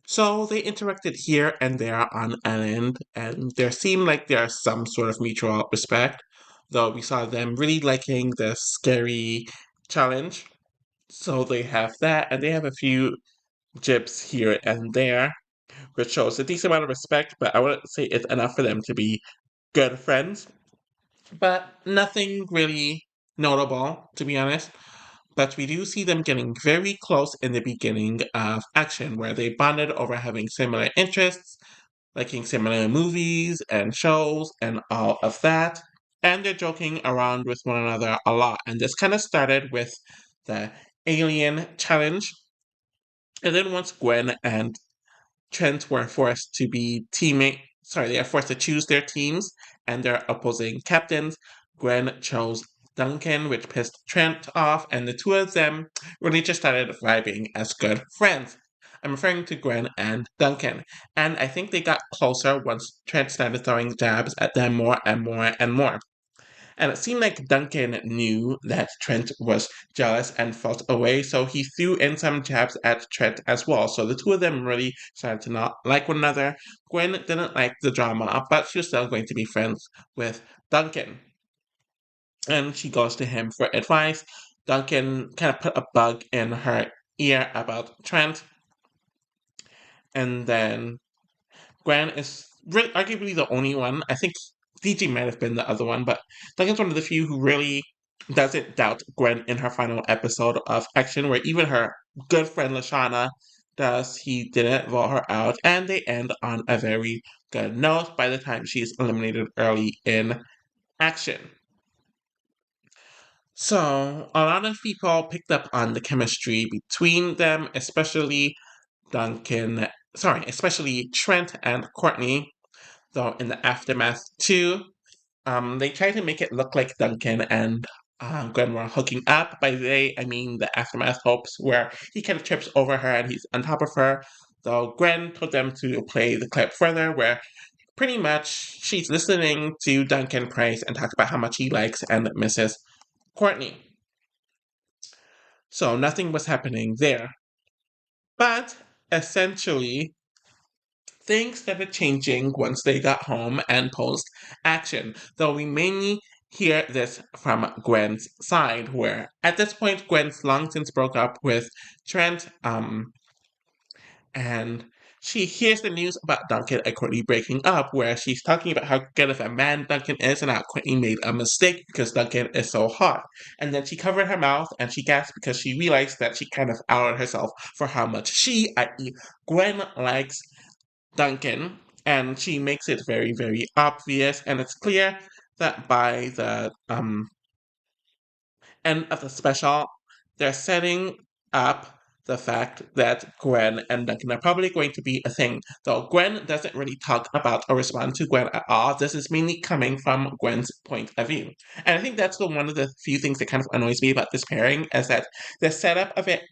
So they interacted here and there on an end, and there seemed like there's some sort of mutual respect, though we saw them really liking the scary challenge. So they have that, and they have a few jibs here and there, which shows a decent amount of respect, but I wouldn't say it's enough for them to be good friends. But nothing really notable, to be honest. But we do see them getting very close in the beginning of action, where they bonded over having similar interests, liking similar movies and shows and all of that. And they're joking around with one another a lot. And this kind of started with the alien challenge. And then once Gwen and Trent were forced to be they are forced to choose their teams and their opposing captains. Gwen chose Duncan, which pissed Trent off, and the two of them really just started vibing as good friends. I'm referring to Gwen and Duncan, and I think they got closer once Trent started throwing jabs at them more and more and more. And it seemed like Duncan knew that Trent was jealous and felt away, so he threw in some jabs at Trent as well. So the two of them really started to not like one another. Gwen didn't like the drama, but she was still going to be friends with Duncan. And she goes to him for advice. Duncan kind of put a bug in her ear about Trent, and then Gwen is really arguably the only one. I think DG might have been the other one, but Duncan's one of the few who really doesn't doubt Gwen in her final episode of Action, where even her good friend Lashana does. He didn't vote her out, and they end on a very good note by the time she's eliminated early in Action. So, a lot of people picked up on the chemistry between them, especially Trent and Courtney, though in the aftermath too. they try to make it look like Duncan and Gwen were hooking up. By they, I mean the aftermath hopes, where he kind of trips over her and he's on top of her. So Gwen told them to play the clip further, where pretty much she's listening to Duncan praise and talk about how much he likes and misses Courtney. So nothing was happening there. But essentially, things started changing once they got home and post action, though we mainly hear this from Gwen's side, where at this point Gwen's long since broke up with Trent, and she hears the news about Duncan and Courtney breaking up, where she's talking about how good of a man Duncan is and how Courtney made a mistake because Duncan is so hot. And then she covered her mouth and she gasped because she realized that she kind of outed herself for how much she, i.e., Gwen, likes Duncan, and she makes it very, very obvious, and it's clear that by the end of the special, they're setting up the fact that Gwen and Duncan are probably going to be a thing. Though Gwen doesn't really talk about or respond to Gwen at all. This is mainly coming from Gwen's point of view. And I think that's one of the few things that kind of annoys me about this pairing, is that the setup of it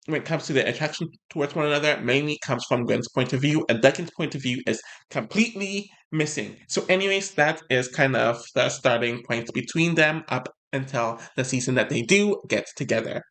when it comes to the attraction towards one another mainly comes from Gwen's point of view, and Duncan's point of view is completely missing. So, anyways, that is kind of the starting point between them up until the season that they do get together.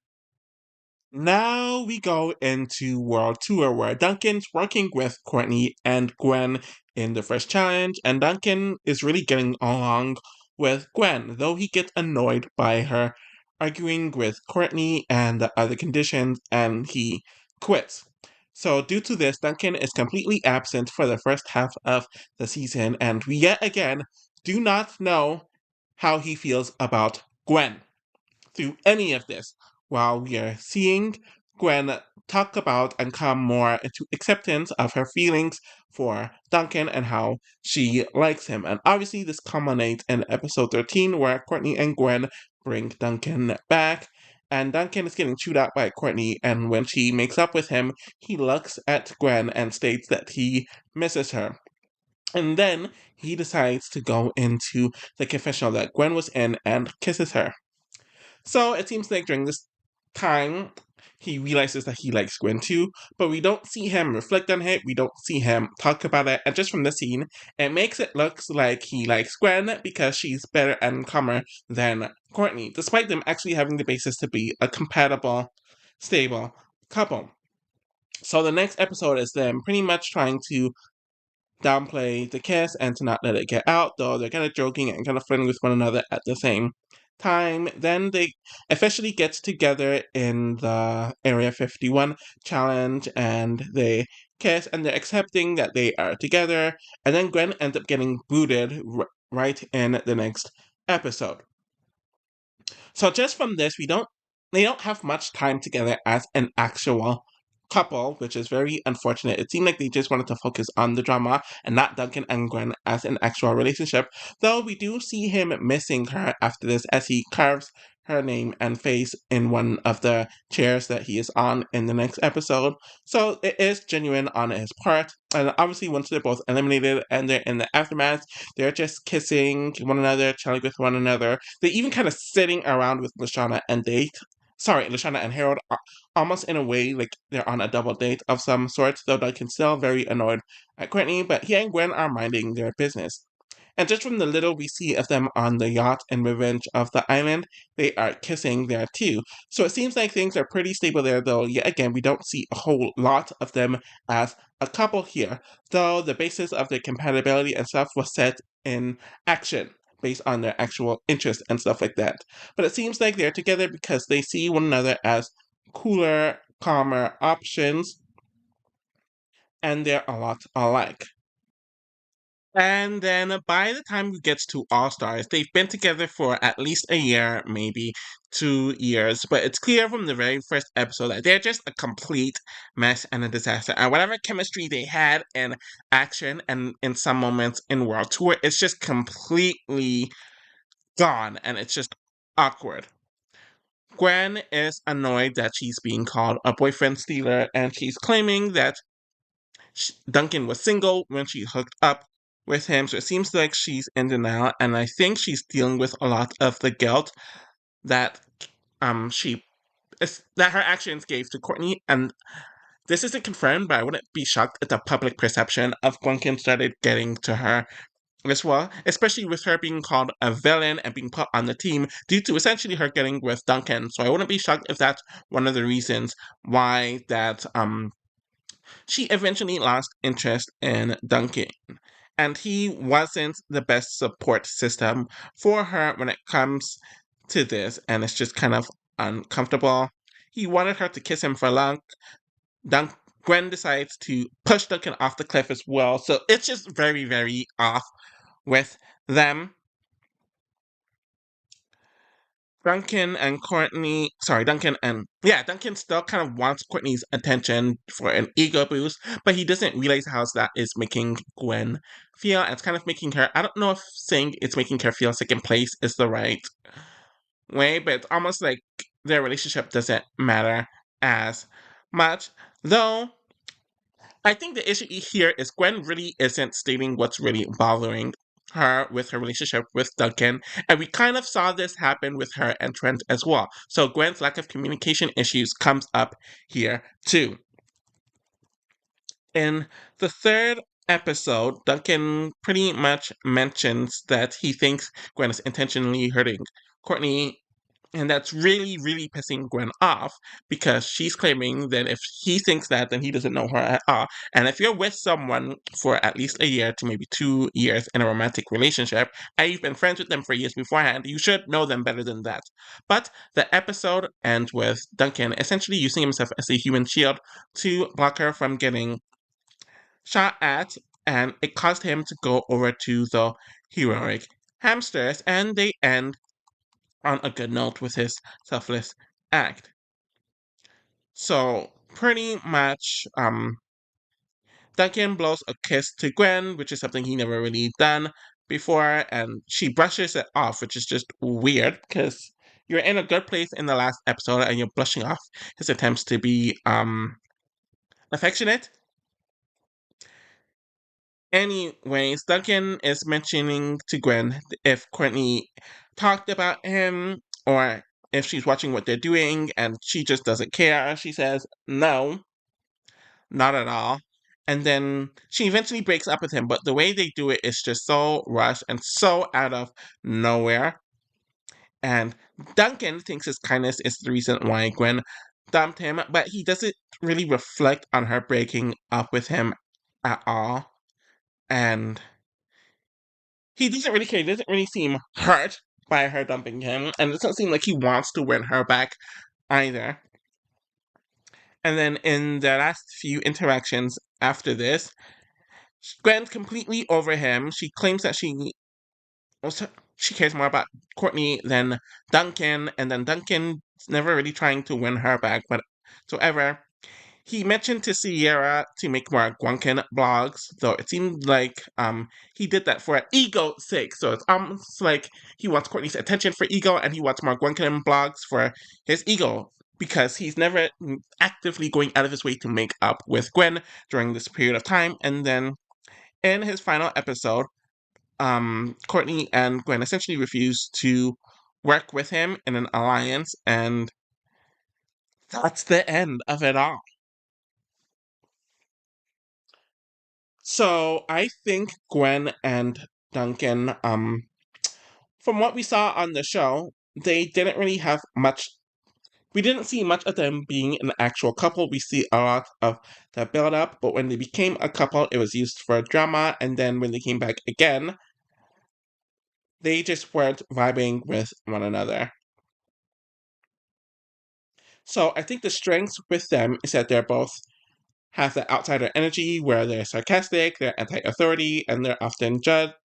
Now we go into World Tour, where Duncan's working with Courtney and Gwen in the first challenge, and Duncan is really getting along with Gwen, though he gets annoyed by her arguing with Courtney and the other conditions, and he quits. So, due to this, Duncan is completely absent for the first half of the season, and we yet again do not know how he feels about Gwen through any of this, while we are seeing Gwen talk about and come more into acceptance of her feelings for Duncan and how she likes him. And obviously, this culminates in episode 13, where Courtney and Gwen bring Duncan back. And Duncan is getting chewed out by Courtney, and when she makes up with him, he looks at Gwen and states that he misses her. And then he decides to go into the confessional that Gwen was in and kisses her. So it seems like during this time, he realizes that he likes Gwen too, but we don't see him reflect on it, we don't see him talk about it, and just from the scene, it makes it look like he likes Gwen because she's better and calmer than Courtney, despite them actually having the basis to be a compatible, stable couple. So the next episode is them pretty much trying to downplay the kiss and to not let it get out, though they're kind of joking and kind of flirting with one another at the same time. Then they officially get together in the Area 51 challenge and they kiss and they're accepting that they are together. And then Gwen ends up getting booted right in the next episode. So just from this, they don't have much time together as an actual couple, which is very unfortunate. It seemed like they just wanted to focus on the drama and not Duncan and Gwen as an actual relationship. Though we do see him missing her after this as he carves her name and face in one of the chairs that he is on in the next episode. So it is genuine on his part. And obviously once they're both eliminated and they're in the aftermath, they're just kissing one another, chatting with one another. They're even kind of sitting around with Lashana and Harold, almost in a way like they're on a double date of some sort, though Duncan's still very annoyed at Courtney, but he and Gwen are minding their business. And just from the little we see of them on the yacht in Revenge of the Island, they are kissing there too. So it seems like things are pretty stable there, though yet again we don't see a whole lot of them as a couple here, though the basis of their compatibility and stuff was set in action based on their actual interests and stuff like that. But it seems like they're together because they see one another as cooler, calmer options, and they're a lot alike. And then by the time it gets to All Stars, they've been together for at least a year, maybe 2 years. But it's clear from the very first episode that they're just a complete mess and a disaster. And whatever chemistry they had in action and in some moments in World Tour, it's just completely gone and it's just awkward. Gwen is annoyed that she's being called a boyfriend stealer and she's claiming that Duncan was single when she hooked up with him. So it seems like she's in denial, and I think she's dealing with a lot of the guilt that she that her actions gave to Courtney. And this isn't confirmed, but I wouldn't be shocked if the public perception of Gwuncan started getting to her as well, especially with her being called a villain and being put on the team due to essentially her getting with Duncan. So I wouldn't be shocked if that's one of the reasons why that she eventually lost interest in Duncan. And he wasn't the best support system for her when it comes to this, and it's just kind of uncomfortable. He wanted her to kiss him for long. Gwen decides to push Duncan off the cliff as well, so it's just very, very off with them. Duncan still kind of wants Courtney's attention for an ego boost, but he doesn't realize how that is making Gwen feel. And it's kind of making her, I don't know if saying it's making her feel second place is the right way, but it's almost like their relationship doesn't matter as much. Though, I think the issue here is Gwen really isn't stating what's really bothering her with her relationship with Duncan, and we kind of saw this happen with her and Trent as well. So Gwen's lack of communication issues comes up here too. In the third episode, Duncan pretty much mentions that he thinks Gwen is intentionally hurting Courtney, and that's really, really pissing Gwen off because she's claiming that if he thinks that, then he doesn't know her at all. And if you're with someone for at least a year to maybe 2 years in a romantic relationship, and you've been friends with them for years beforehand, you should know them better than that. But the episode ends with Duncan essentially using himself as a human shield to block her from getting shot at, and it caused him to go over to the heroic hamsters, and they end on a good note with his selfless act. So pretty much, Duncan blows a kiss to Gwen, which is something he never really done before, and she brushes it off, which is just weird because you're in a good place in the last episode and you're brushing off his attempts to be affectionate. Anyways, Duncan is mentioning to Gwen if Courtney talked about him or if she's watching what they're doing, and she just doesn't care. She says, no, not at all. And then she eventually breaks up with him, but the way they do it is just so rushed and so out of nowhere. And Duncan thinks his kindness is the reason why Gwen dumped him, but he doesn't really reflect on her breaking up with him at all. And he doesn't really care. He doesn't really seem hurt by her dumping him, and it doesn't seem like he wants to win her back either. And then in the last few interactions after this, Gwen's completely over him. She claims that she cares more about Courtney than Duncan, and then Duncan's never really trying to win her back whatsoever. He mentioned to Sierra to make more Gwuncan blogs, though it seemed like he did that for ego's sake. So it's almost like he wants Courtney's attention for ego, and he wants more Gwuncan blogs for his ego, because he's never actively going out of his way to make up with Gwen during this period of time. And then in his final episode, Courtney and Gwen essentially refuse to work with him in an alliance, and that's the end of it all. So I think Gwen and Duncan, from what we saw on the show, they didn't really have much. We didn't see much of them being an actual couple. We see a lot of the build up, but when they became a couple, it was used for drama. And then when they came back again, they just weren't vibing with one another. So I think the strengths with them is that they're both have the outsider energy where they're sarcastic, they're anti authority, and they're often judged.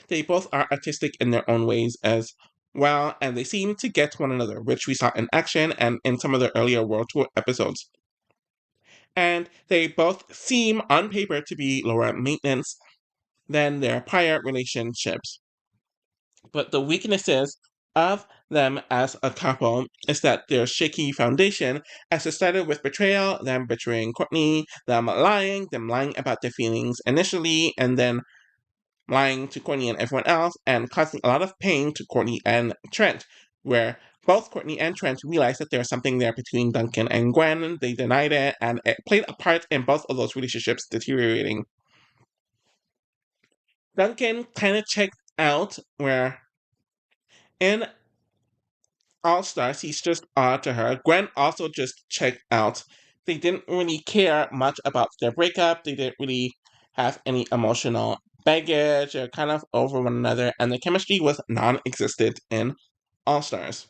They both are artistic in their own ways as well, and they seem to get one another, which we saw in action and in some of the earlier World Tour episodes. And they both seem, on paper, to be lower maintenance than their prior relationships. But the weaknesses of them as a couple is that their shaky foundation, as it started with betrayal, them betraying Courtney, them lying about their feelings initially, and then lying to Courtney and everyone else, and causing a lot of pain to Courtney and Trent, where both Courtney and Trent realized that there's something there between Duncan and Gwen. They denied it, and it played a part in both of those relationships deteriorating. Duncan kind of checked out, where in All Stars, he's just odd to her. Gwen also just checked out. They didn't really care much about their breakup. They didn't really have any emotional baggage. They're kind of over one another, and the chemistry was non existent in All Stars.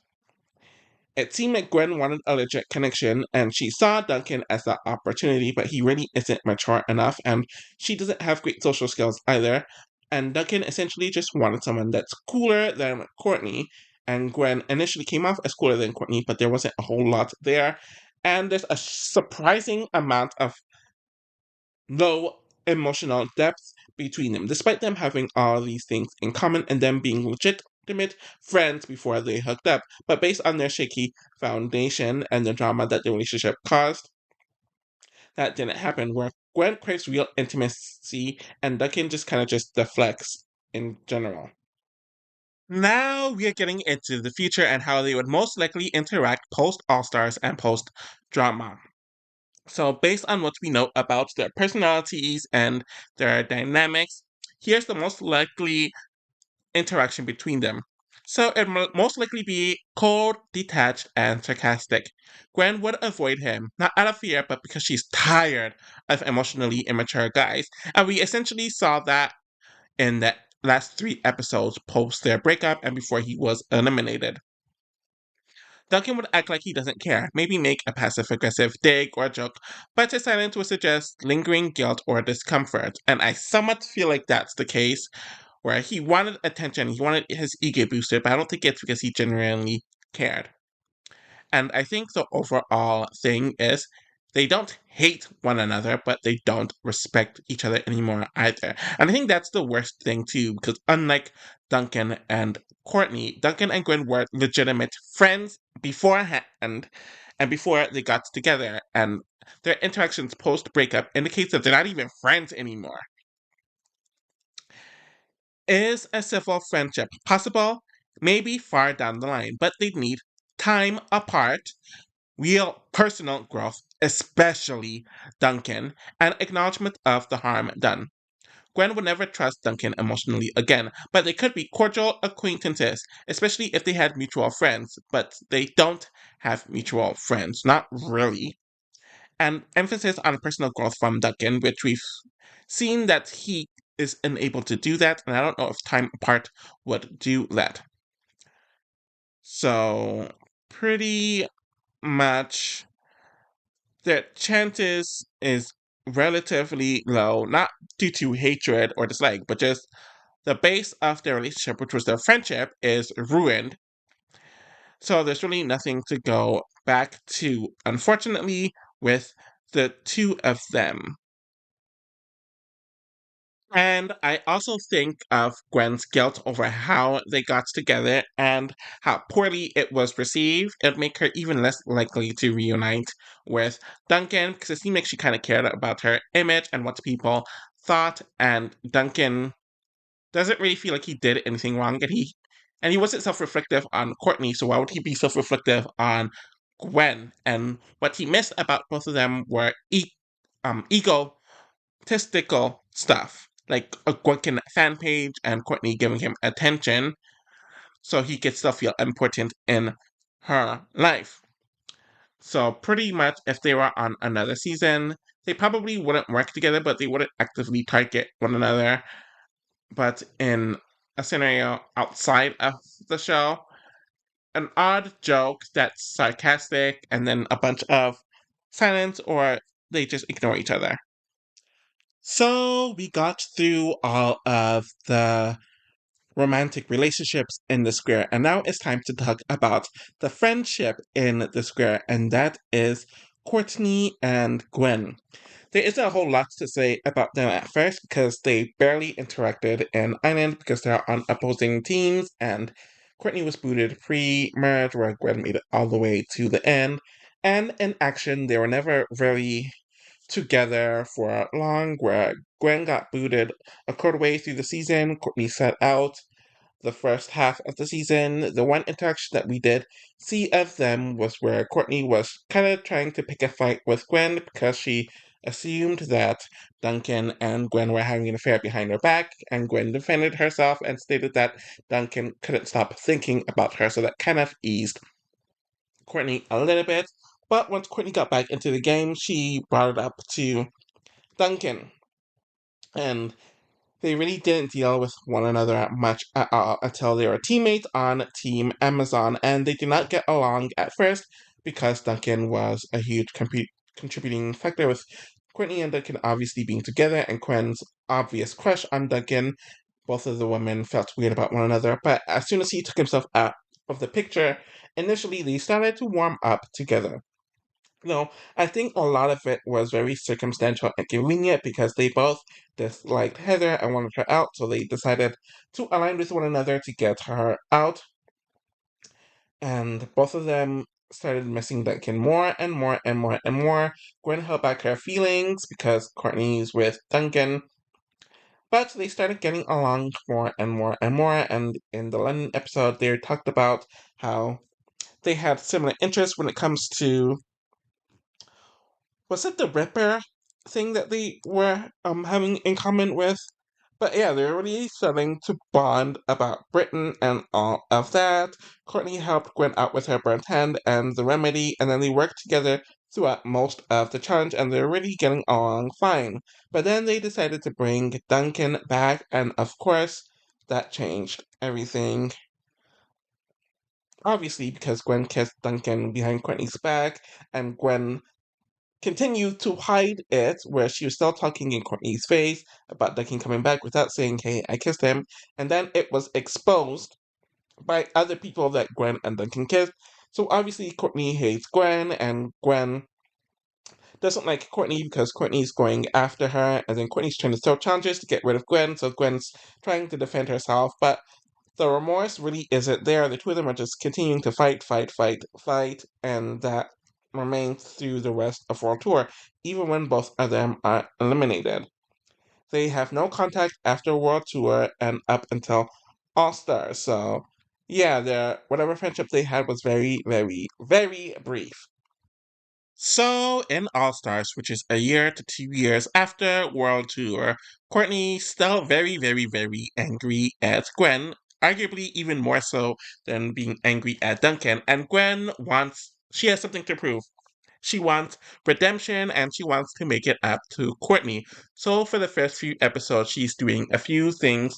It seemed like Gwen wanted a legit connection, and she saw Duncan as that opportunity, but he really isn't mature enough, and she doesn't have great social skills either. And Duncan essentially just wanted someone that's cooler than Courtney, and Gwen initially came off as cooler than Courtney, but there wasn't a whole lot there. And there's a surprising amount of low emotional depth between them, despite them having all these things in common and them being legitimate friends before they hooked up. But based on their shaky foundation and the drama that the relationship caused, that didn't happen. Where Gwen craves real intimacy and Duncan just kind of just deflects in general. Now we are getting into the future and how they would most likely interact post All Stars and post drama. So, based on what we know about their personalities and their dynamics, here's the most likely interaction between them. So, it will most likely be cold, detached, and sarcastic. Gwen would avoid him, not out of fear, but because she's tired of emotionally immature guys. And we essentially saw that in the last 3 episodes post their breakup and before he was eliminated. Duncan would act like he doesn't care, maybe make a passive aggressive dig or joke, but his silence would suggest lingering guilt or discomfort. And I somewhat feel like that's the case, where he wanted attention, he wanted his ego boosted, but I don't think it's because he genuinely cared. And I think the overall thing is they don't hate one another, but they don't respect each other anymore either. And I think that's the worst thing too, because unlike Duncan and Courtney, Duncan and Gwen were legitimate friends beforehand and before they got together. And their interactions post breakup indicates that they're not even friends anymore. Is a civil friendship possible? Maybe far down the line, but they need time apart, real personal growth, especially Duncan, and acknowledgement of the harm done. Gwen would never trust Duncan emotionally again, but they could be cordial acquaintances, especially if they had mutual friends, but they don't have mutual friends, not really. And emphasis on personal growth from Duncan, which we've seen that he is unable to do that, and I don't know if time apart would do that. So, pretty much the chances is relatively low, not due to hatred or dislike, but just the base of their relationship, which was their friendship, is ruined. So there's really nothing to go back to, unfortunately, with the two of them. And I also think of Gwen's guilt over how they got together and how poorly it was received. It'd make her even less likely to reunite with Duncan because it seemed like she kind of cared about her image and what people thought. And Duncan doesn't really feel like he did anything wrong, and he wasn't self-reflective on Courtney. So why would he be self-reflective on Gwen? And what he missed about both of them were ego statistical stuff, like a Gwuncan fan page and Courtney giving him attention so he could still feel important in her life. So pretty much if they were on another season, they probably wouldn't work together, but they wouldn't actively target one another. But in a scenario outside of the show, an odd joke that's sarcastic and then a bunch of silence, or they just ignore each other. So we got through all of the romantic relationships in the square, and now it's time to talk about the friendship in the square, and that is Courtney and Gwen. There isn't a whole lot to say about them at first because they barely interacted in Island because they're on opposing teams, and Courtney was booted pre-merge where Gwen made it all the way to the end. And in action, they were never really together for long, where Gwen got booted a quarter way through the season. Courtney set out the first half of the season. The one interaction that we did see of them was where Courtney was kind of trying to pick a fight with Gwen because she assumed that Duncan and Gwen were having an affair behind her back, and Gwen defended herself and stated that Duncan couldn't stop thinking about her, so that kind of eased Courtney a little bit. But once Courtney got back into the game, she brought it up to Duncan. And they really didn't deal with one another much at all until they were teammates on Team Amazon, and they did not get along at first because Duncan was a huge contributing factor with Courtney and Duncan obviously being together, and Quinn's obvious crush on Duncan. Both of the women felt weird about one another, but as soon as he took himself out of the picture, initially they started to warm up together. No, I think a lot of it was very circumstantial and convenient because they both disliked Heather and wanted her out, so they decided to align with one another to get her out. And both of them started missing Duncan more and more and more and more. Gwen held back her feelings because Courtney's with Duncan. But they started getting along more and more and more. And in the London episode, they talked about how they had similar interests when it comes to, was it the Ripper thing that they were having in common with? But yeah, they're really starting to bond about Britain and all of that. Courtney helped Gwen out with her burnt hand and the remedy, and then they worked together throughout most of the challenge, and they're really getting along fine. But then they decided to bring Duncan back, and of course, that changed everything. Obviously, because Gwen kissed Duncan behind Courtney's back, and Gwen continued to hide it, where she was still talking in Courtney's face about Duncan coming back without saying, hey, I kissed him. And then it was exposed by other people that Gwen and Duncan kissed. So obviously Courtney hates Gwen, and Gwen doesn't like Courtney because Courtney's going after her, and then Courtney's trying to throw challenges to get rid of Gwen, so Gwen's trying to defend herself, but the remorse really isn't there. The two of them are just continuing to fight, fight, fight, fight, and that remains through the rest of World Tour, even when both of them are eliminated. They have no contact after World Tour and up until All Stars. So, yeah, their whatever friendship they had was very, very, very brief. So, in All Stars, which is a year to 2 years after World Tour, Courtney still very, very, very angry at Gwen, arguably even more so than being angry at Duncan. And Gwen she has something to prove. She wants redemption and she wants to make it up to Courtney. So, for the first few episodes, she's doing a few things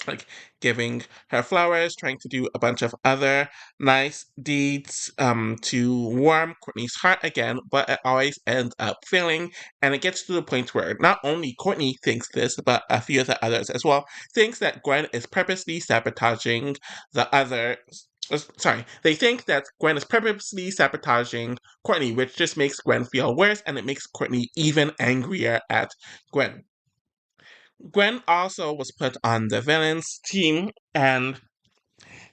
like giving her flowers, trying to do a bunch of other nice deeds to warm Courtney's heart again, but it always ends up failing. And it gets to the point where not only Courtney thinks this, but a few of the others as well, thinks that Gwen is purposely sabotaging the other. Sorry, they think that Gwen is purposely sabotaging Courtney, which just makes Gwen feel worse, and it makes Courtney even angrier at Gwen. Gwen also was put on the villains team, and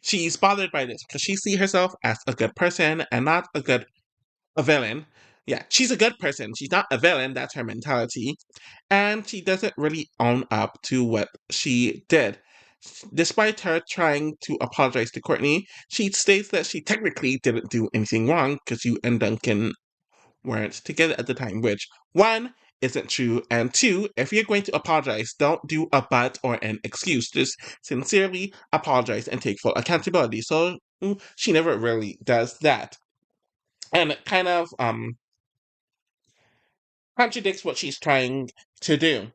she's bothered by this because she sees herself as a good person and not a villain. Yeah, she's a good person. She's not a villain. That's her mentality, and she doesn't really own up to what she did. Despite her trying to apologize to Courtney, she states that she technically didn't do anything wrong because you and Duncan weren't together at the time, which, one, isn't true, and two, if you're going to apologize, don't do a but or an excuse. Just sincerely apologize and take full accountability. So she never really does that. And it kind of contradicts what she's trying to do.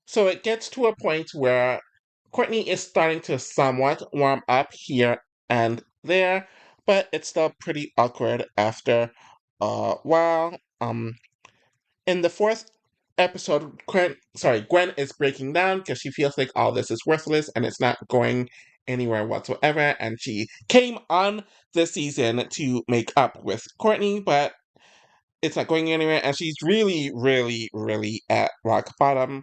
So it gets to a point where Courtney is starting to somewhat warm up here and there, but it's still pretty awkward after a while. In the fourth episode, Gwen is breaking down because she feels like all this is worthless and it's not going anywhere whatsoever. And she came on this season to make up with Courtney, but it's not going anywhere. And she's really, really, really at rock bottom.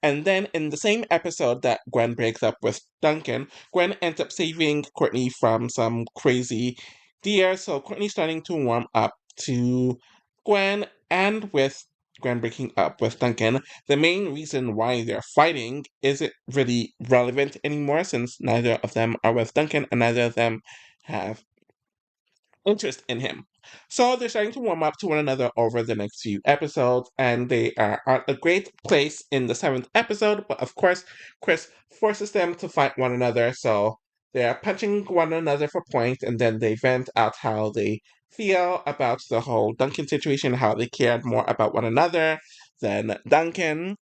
And then in the same episode that Gwen breaks up with Duncan, Gwen ends up saving Courtney from some crazy deer. So Courtney's starting to warm up to Gwen and with Gwen breaking up with Duncan, the main reason why they're fighting isn't really relevant anymore since neither of them are with Duncan and neither of them have interest in him. So they're starting to warm up to one another over the next few episodes, and they are at a great place in the seventh episode. But of course, Chris forces them to fight one another, so they are punching one another for points, and then they vent out how they feel about the whole Duncan situation, how they cared more about one another than Duncan.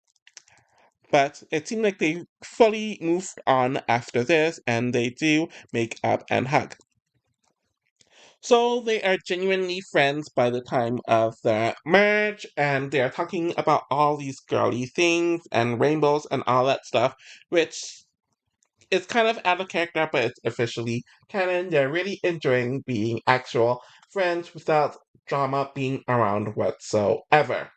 But it seemed like they fully moved on after this, and they do make up and hug. So they are genuinely friends by the time of the merge, and they are talking about all these girly things and rainbows and all that stuff, which is kind of out of character, but it's officially canon. They're really enjoying being actual friends without drama being around whatsoever.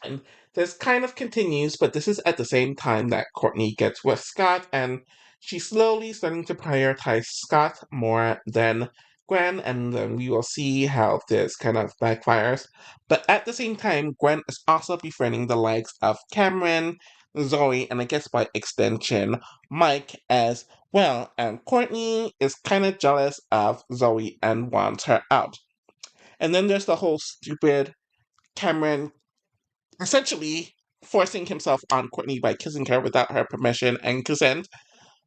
And this kind of continues, but this is at the same time that Courtney gets with Scott, and she's slowly starting to prioritize Scott more than Gwen, and then we will see how this kind of backfires. But at the same time, Gwen is also befriending the likes of Cameron, Zoe, and I guess by extension, Mike as well. And Courtney is kind of jealous of Zoe and wants her out. And then there's the whole stupid Cameron essentially forcing himself on Courtney by kissing her without her permission and consent.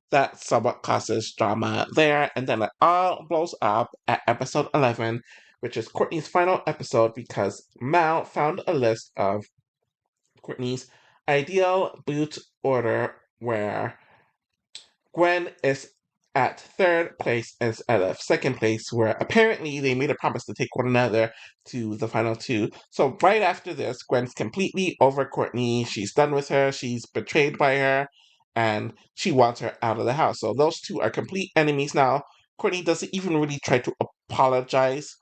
That somewhat causes drama there, and then it all blows up at episode 11, which is Courtney's final episode because Mal found a list of Courtney's ideal boot order where Gwen is at third place instead of second place, where apparently they made a promise to take one another to the final two. So right after this, Gwen's completely over Courtney. She's done with her. She's betrayed by her, and she wants her out of the house. So those two are complete enemies now. Courtney doesn't even really try to apologize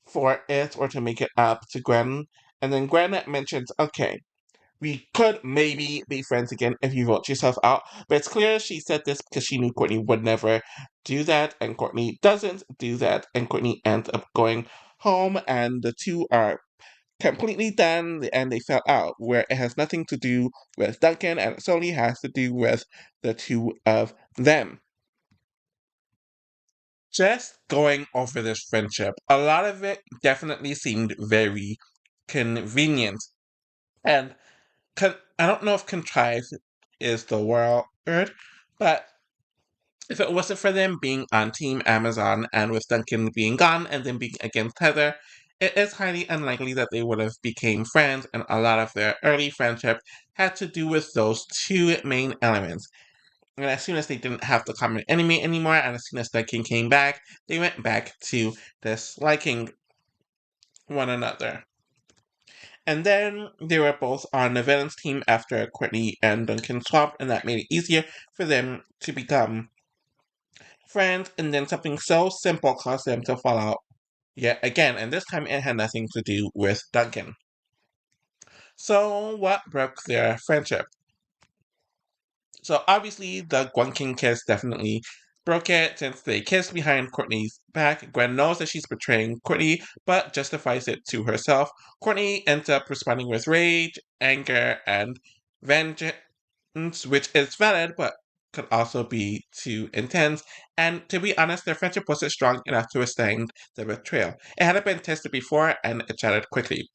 for it or to make it up to Gwen. And then Gwen mentions, okay, we could maybe be friends again if you vote yourself out. But it's clear she said this because she knew Courtney would never do that, and Courtney doesn't do that, and Courtney ends up going home, and the two are completely done, and they fell out, where it has nothing to do with Duncan, and it solely has to do with the two of them. Just going over this friendship, a lot of it definitely seemed very convenient. And I don't know if contrived is the word, but if it wasn't for them being on Team Amazon and with Duncan being gone and then being against Heather, it is highly unlikely that they would have became friends, and a lot of their early friendship had to do with those two main elements. And as soon as they didn't have the common enemy anymore, and as soon as Duncan came back, they went back to disliking one another. And then they were both on the villains team after Courtney and Duncan swapped, and that made it easier for them to become friends. And then something so simple caused them to fall out yet again, and this time it had nothing to do with Duncan. So, what broke their friendship? So obviously the Gwuncan kiss definitely broke it since they kissed behind Courtney's back. Gwen knows that she's betraying Courtney, but justifies it to herself. Courtney ends up responding with rage, anger, and vengeance, which is valid, but could also be too intense. And to be honest, their friendship wasn't strong enough to withstand the betrayal. It hadn't been tested before, and it shattered quickly.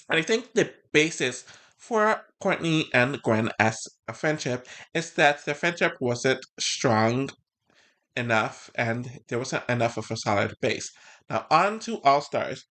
And I think the basis for Courtney and Gwen as a friendship is that the friendship wasn't strong enough and there wasn't enough of a solid base. Now, on to All Stars.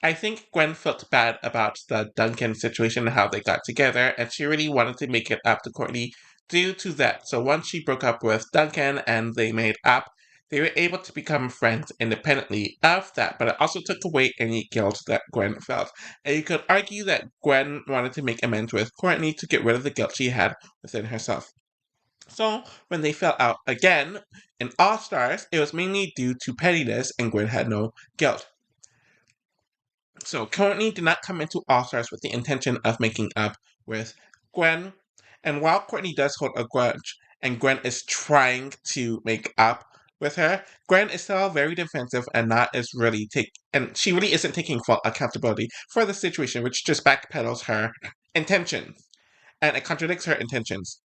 I think Gwen felt bad about the Duncan situation and how they got together, and she really wanted to make it up to Courtney due to that. So once she broke up with Duncan and they made up, they were able to become friends independently of that, but it also took away any guilt that Gwen felt. And you could argue that Gwen wanted to make amends with Courtney to get rid of the guilt she had within herself. So when they fell out again in All Stars, it was mainly due to pettiness, and Gwen had no guilt. So Courtney did not come into All Stars with the intention of making up with Gwen. And while Courtney does hold a grudge, and Gwen is trying to make up, With her, Gwen is still very defensive and not as really and she really isn't taking full accountability for the situation, which just backpedals her intentions and it contradicts her intentions.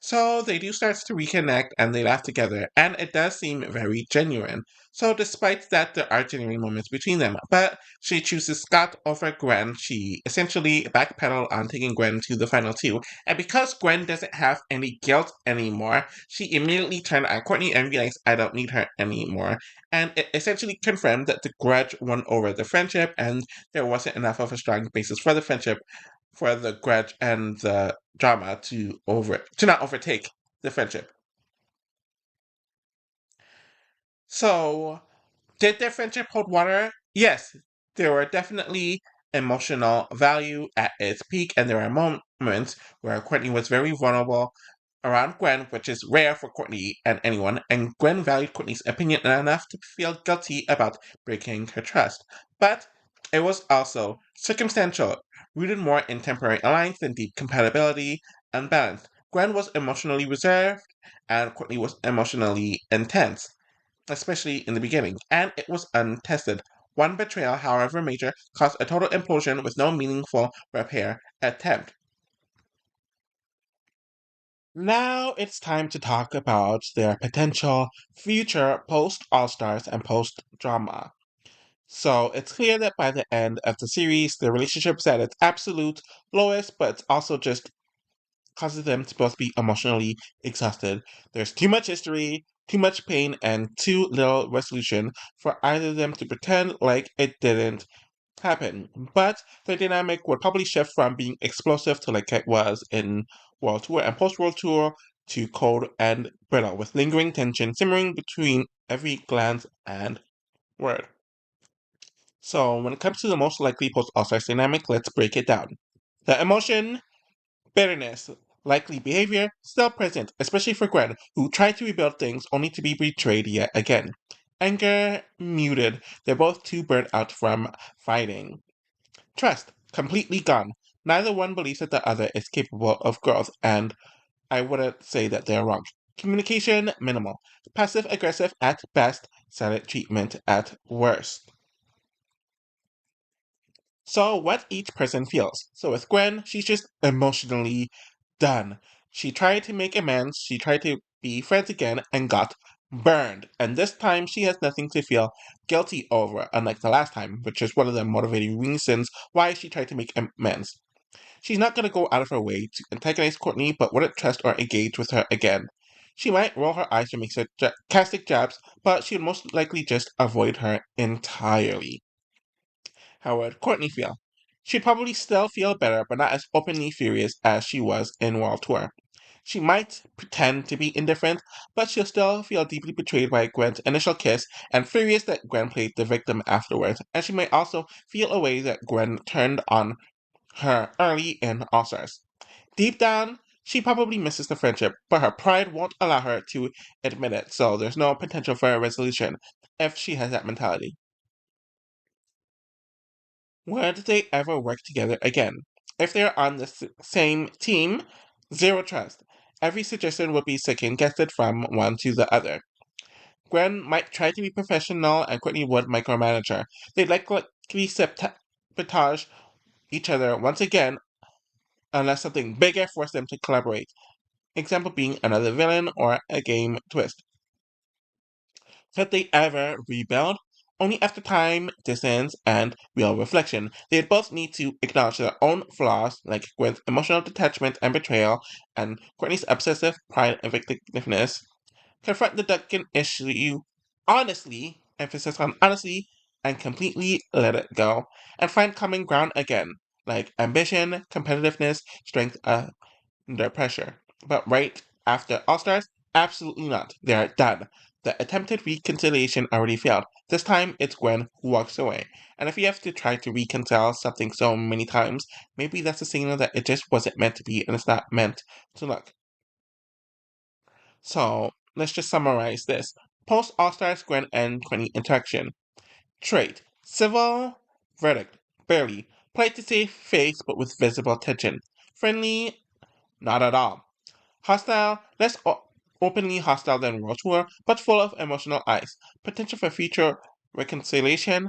So they do start to reconnect and they laugh together, and it does seem very genuine. So despite that, there are genuine moments between them. But she chooses Scott over Gwen. She essentially backpedaled on taking Gwen to the final two. And because Gwen doesn't have any guilt anymore, she immediately turned on Courtney and realized I don't need her anymore. And it essentially confirmed that the grudge won over the friendship, and there wasn't enough of a strong basis for the friendship for the grudge and the drama to not overtake the friendship. So, did their friendship hold water? Yes, there were definitely emotional value at its peak, and there are moments where Courtney was very vulnerable around Gwen, which is rare for Courtney and anyone, and Gwen valued Courtney's opinion enough to feel guilty about breaking her trust. But it was also circumstantial, rooted more in temporary alliance than deep compatibility and balance. Gwen was emotionally reserved, and Courtney was emotionally intense, especially in the beginning, and it was untested. One betrayal, however major, caused a total implosion with no meaningful repair attempt. Now it's time to talk about their potential future post All Stars and post drama. So it's clear that by the end of the series, the relationship is at its absolute lowest, but it's also just causes them to both be emotionally exhausted. There's too much history, too much pain, and too little resolution for either of them to pretend like it didn't happen. But the dynamic would probably shift from being explosive to like it was in World Tour and post World Tour to cold and brittle, with lingering tension simmering between every glance and word. So, when it comes to the most likely post All Stars dynamic, let's break it down. The emotion, bitterness, likely behavior, still present, especially for Gwen, who tried to rebuild things only to be betrayed yet again. Anger, muted. They're both too burnt out from fighting. Trust, completely gone. Neither one believes that the other is capable of growth, and I wouldn't say that they're wrong. Communication, minimal. Passive aggressive at best, silent treatment at worst. So, what each person feels. So, with Gwen, she's just emotionally done. She tried to make amends, she tried to be friends again, and got burned. And this time, she has nothing to feel guilty over, unlike the last time, which is one of the motivating reasons why she tried to make amends. She's not going to go out of her way to antagonize Courtney, but wouldn't trust or engage with her again. She might roll her eyes or make sarcastic jabs, but she would most likely just avoid her entirely. How would Courtney feel? She'd probably still feel better, but not as openly furious as she was in World Tour. She might pretend to be indifferent, but she'll still feel deeply betrayed by Gwen's initial kiss and furious that Gwen played the victim afterwards. And she might also feel a way that Gwen turned on her early in All Stars. Deep down, she probably misses the friendship, but her pride won't allow her to admit it, so there's no potential for a resolution if she has that mentality. Would they ever work together again? If they're on the same team, zero trust. Every suggestion would be second guessed from one to the other. Gwen might try to be professional and Courtney would micromanage her. They'd likely sabotage each other once again unless something bigger forced them to collaborate. Example being another villain or a game twist. Could they ever rebuild? Only after time, distance, and real reflection. They'd both need to acknowledge their own flaws, like Gwen's emotional detachment and betrayal, and Courtney's obsessive pride and vindictiveness. Confront the Duncan issue honestly, emphasis on honestly, and completely let it go. And find common ground again, like ambition, competitiveness, strength, under pressure. But right after All Stars, absolutely not. They are done. The attempted reconciliation already failed. This time, it's Gwen who walks away. And if you have to try to reconcile something so many times, maybe that's a signal that it just wasn't meant to be and it's not meant to look. So, let's just summarize this. Post All Stars Gwen and Courtney interaction. Trait. Civil. Verdict. Barely. Polite to save face but with visible tension. Friendly. Not at all. Hostile, less openly hostile than World Tour, but full of emotional ice. Potential for future reconciliation?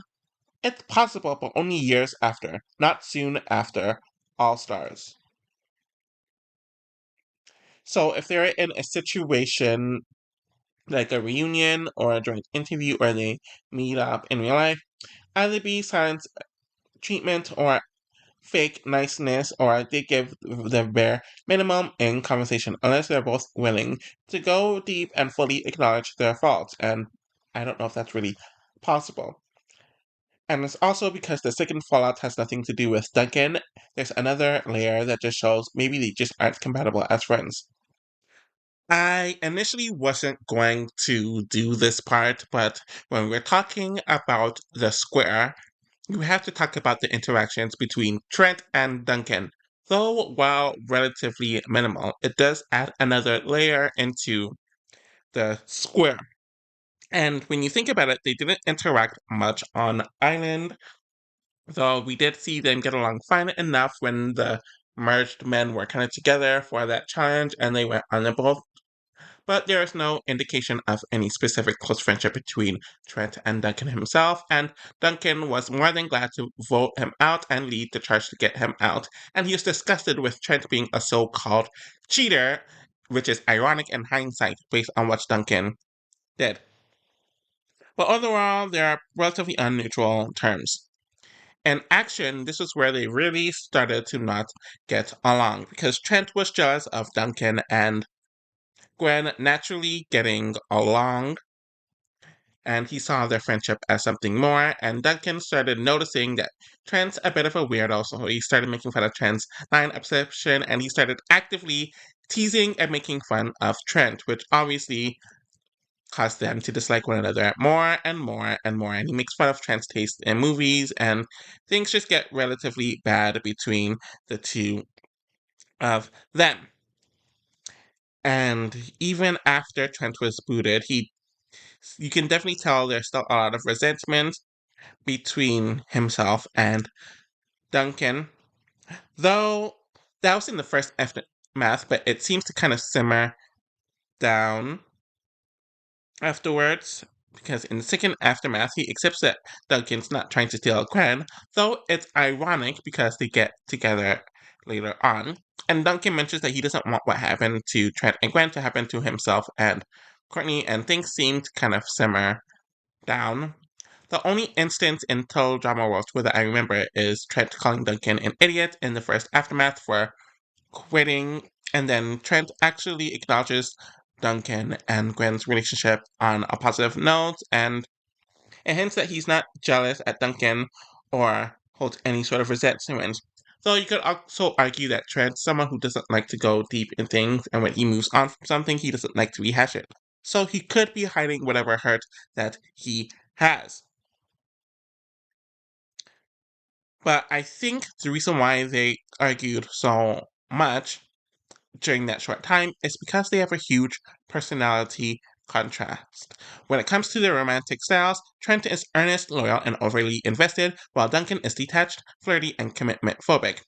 It's possible, but only years after, not soon after All Stars. So if they're in a situation like a reunion or a joint interview where they meet up in real life, either be silence treatment or fake niceness, or they give the bare minimum in conversation unless they're both willing to go deep and fully acknowledge their faults. And I don't know if that's really possible. And it's also because the second fallout has nothing to do with Duncan. There's another layer that just shows maybe they just aren't compatible as friends. I initially wasn't going to do this part, but when we're talking about the square, you have to talk about the interactions between Trent and Duncan. Though, while relatively minimal, it does add another layer into the square. And when you think about it, they didn't interact much on Island, though we did see them get along fine enough when the merged men were kind of together for that challenge and they went on the both. But there is no indication of any specific close friendship between Trent and Duncan himself, and Duncan was more than glad to vote him out and lead the charge to get him out, and he was disgusted with Trent being a so-called cheater, which is ironic in hindsight based on what Duncan did. But overall, they are relatively unneutral terms. In action, this is where they really started to not get along, because Trent was jealous of Duncan and Gwen naturally getting along, and he saw their friendship as something more, and Duncan started noticing that Trent's a bit of a weirdo, so he started making fun of Trent's line obsession, and he started actively teasing and making fun of Trent, which obviously caused them to dislike one another more and more and more, and he makes fun of Trent's taste in movies, and things just get relatively bad between the two of them. And even after Trent was booted, you can definitely tell there's still a lot of resentment between himself and Duncan. Though that was in the first aftermath, but it seems to kind of simmer down afterwards. Because in the second aftermath, he accepts that Duncan's not trying to steal Gwen, though it's ironic because they get together later on. And Duncan mentions that he doesn't want what happened to Trent and Gwen to happen to himself and Courtney, and things seem to kind of simmer down. The only instance in total drama world tour that I remember is Trent calling Duncan an idiot in the first aftermath for quitting, and then Trent actually acknowledges Duncan and Gwen's relationship on a positive note, and it hints that he's not jealous at Duncan or holds any sort of resentment. Though you could also argue that Trent's someone who doesn't like to go deep in things, and when he moves on from something, he doesn't like to rehash it. So he could be hiding whatever hurt that he has. But I think the reason why they argued so much during that short time is because they have a huge personality contrast. When it comes to their romantic styles, Trent is earnest, loyal, and overly invested, while Duncan is detached, flirty, and commitment phobic.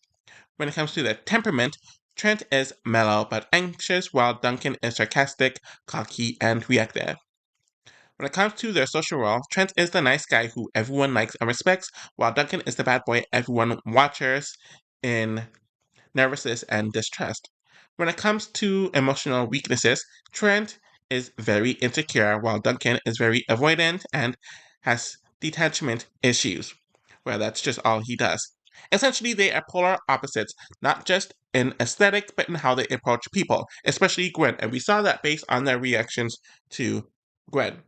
When it comes to their temperament, Trent is mellow but anxious, while Duncan is sarcastic, cocky, and reactive. When it comes to their social role, Trent is the nice guy who everyone likes and respects, while Duncan is the bad boy everyone watches in nervousness and distrust. When it comes to emotional weaknesses, Trent is very insecure, while Duncan is very avoidant and has detachment issues. Well, that's just all he does. Essentially, they are polar opposites, not just in aesthetic, but in how they approach people, especially Gwen, and we saw that based on their reactions to Gwen.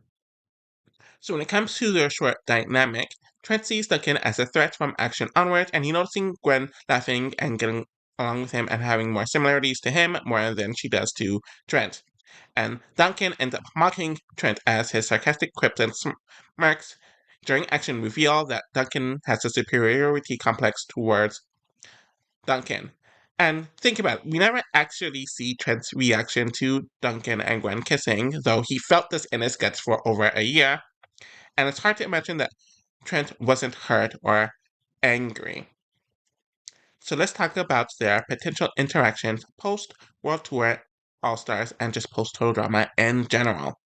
So when it comes to their short dynamic, Trent sees Duncan as a threat from action onward, and he noticing Gwen laughing and getting along with him and having more similarities to him more than she does to Trent. And Duncan ends up mocking Trent as his sarcastic quips and smirks during action reveal that Duncan has a superiority complex towards Duncan. And think about it, we never actually see Trent's reaction to Duncan and Gwen kissing, though he felt this in his guts for over a year, and it's hard to imagine that Trent wasn't hurt or angry. So let's talk about their potential interactions post World Tour All-Stars and just post-total drama in general.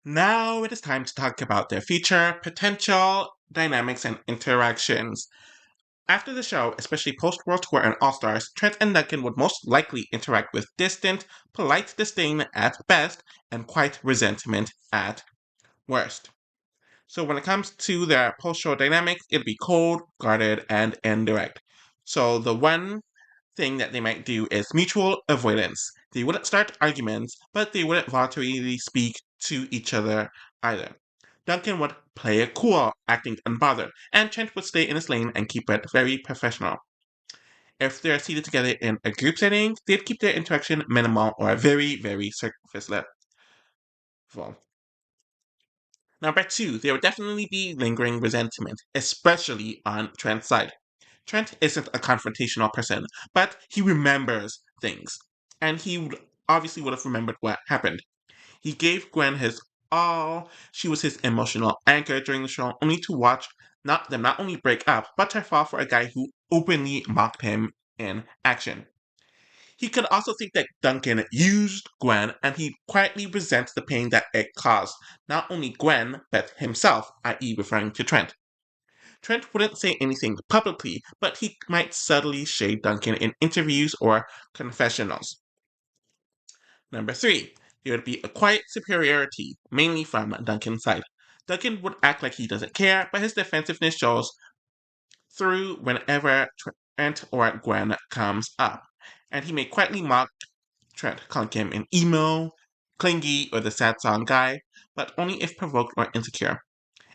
Now it is time to talk about their future potential dynamics and interactions. After the show, especially post-World Tour and All-Stars, Trent and Duncan would most likely interact with distant, polite disdain at best, and quiet resentment at worst. So when it comes to their post-show dynamics, it'd be cold, guarded, and indirect. So the one thing that they might do is mutual avoidance. They wouldn't start arguments, but they wouldn't voluntarily speak to each other either. Duncan would play it cool, acting unbothered, and Trent would stay in his lane and keep it very professional. If they're seated together in a group setting, they'd keep their interaction minimal or very, very surface level. Number two, there would definitely be lingering resentment, especially on Trent's side. Trent isn't a confrontational person, but he remembers things. And he obviously would have remembered what happened. He gave Gwen his all. She was his emotional anchor during the show, only to watch them not only break up, but to fall for a guy who openly mocked him in action. He could also think that Duncan used Gwen, and he quietly resents the pain that it caused, not only Gwen, but himself, i.e., referring to Trent. Trent wouldn't say anything publicly, but he might subtly shade Duncan in interviews or confessionals. Number three, there would be a quiet superiority, mainly from Duncan's side. Duncan would act like he doesn't care, but his defensiveness shows through whenever Trent or Gwen comes up. And he may quietly mock Trent, calling him an emo, clingy, or the sad song guy, but only if provoked or insecure.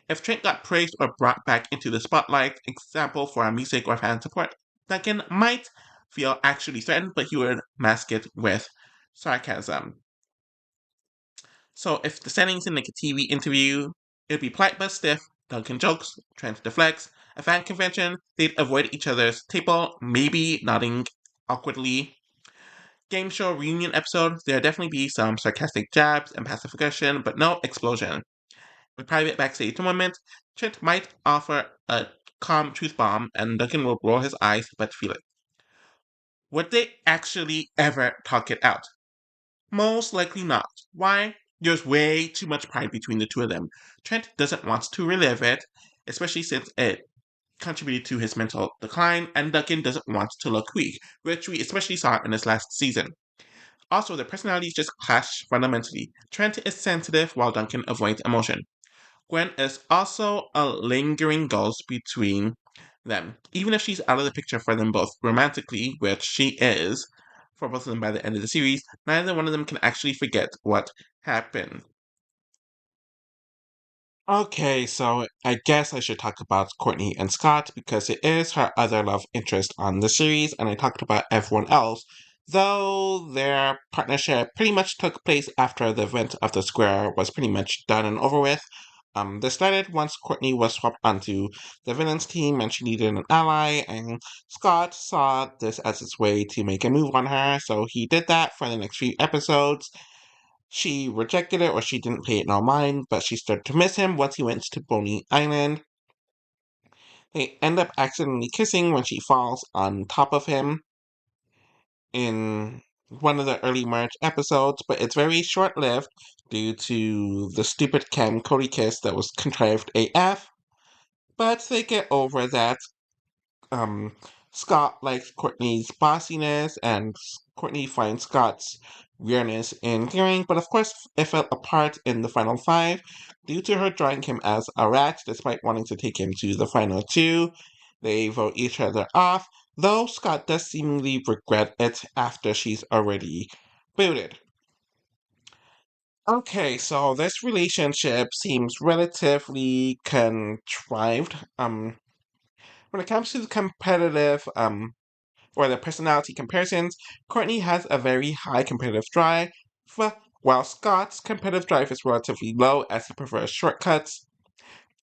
If Trent got praised or brought back into the spotlight, example for music or fan support, Duncan might feel actually threatened, but he would mask it with sarcasm. So if the setting's in like a TV interview, it'd be polite but stiff. Duncan jokes, Trent deflects. A fan convention, they'd avoid each other's table, maybe nodding awkwardly. Game show reunion episode, there'd definitely be some sarcastic jabs and passive aggression, but no explosion. A private backstage moment, Trent might offer a calm truth bomb, and Duncan will roll his eyes but feel it. Would they actually ever talk it out? Most likely not. Why? There's way too much pride between the two of them. Trent doesn't want to relive it, especially since it contributed to his mental decline, and Duncan doesn't want to look weak, which we especially saw in this last season. Also, their personalities just clash fundamentally. Trent is sensitive while Duncan avoids emotion. Gwen is also a lingering ghost between them. Even if she's out of the picture for them both romantically, which she is for both of them by the end of the series, neither one of them can actually forget what happened. Okay, so I guess I should talk about Courtney and Scott because it is her other love interest on the series, and I talked about everyone else, though their partnership pretty much took place after the event of the square was pretty much done and over with. This started once Courtney was swapped onto the villains team and she needed an ally, and Scott saw this as his way to make a move on her, so he did that for the next few episodes. She rejected it or she didn't pay it no mind, but she started to miss him once he went to Boney Island. They end up accidentally kissing when she falls on top of him in one of the early March episodes, but it's very short lived due to the stupid Cam Cody kiss that was contrived AF. But they get over that. Um, Scott likes Courtney's bossiness, and Courtney finds Scott's weirdness endearing, but of course it fell apart in the final five due to her drawing him as a rat despite wanting to take him to the final two. They vote each other off, though Scott does seemingly regret it after she's already booted. Okay, so this relationship seems relatively contrived. When it comes to the competitive, or the personality comparisons, Courtney has a very high competitive drive, while Scott's competitive drive is relatively low as he prefers shortcuts.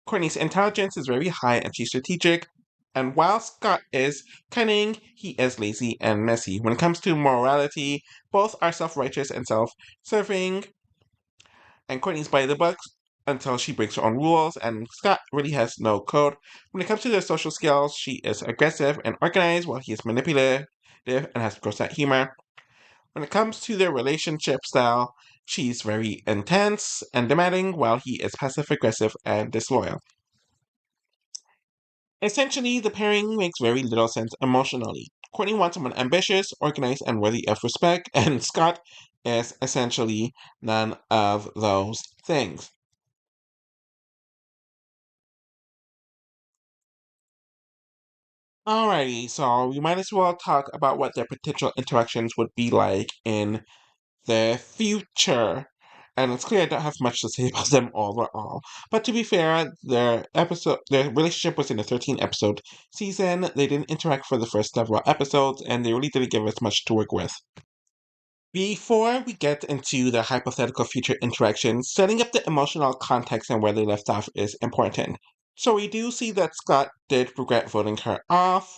Courtney's intelligence is very high and she's strategic, and while Scott is cunning, he is lazy and messy. When it comes to morality, both are self-righteous and self-serving, and Courtney's by the books until she breaks her own rules, and Scott really has no code. When it comes to their social skills, she is aggressive and organized, while he is manipulative and has gross out humor. When it comes to their relationship style, she's very intense and demanding, while he is passive aggressive and disloyal. Essentially, the pairing makes very little sense emotionally. Courtney wants someone ambitious, organized, and worthy of respect, and Scott is essentially none of those things. Alrighty, so we might as well talk about what their potential interactions would be like in the future. And it's clear I don't have much to say about them overall. But to be fair, their relationship was in a 13 episode season. They didn't interact for the first several episodes, and they really didn't give us much to work with. Before we get into the hypothetical future interactions, setting up the emotional context and where they left off is important. So we do see that Scott did regret voting her off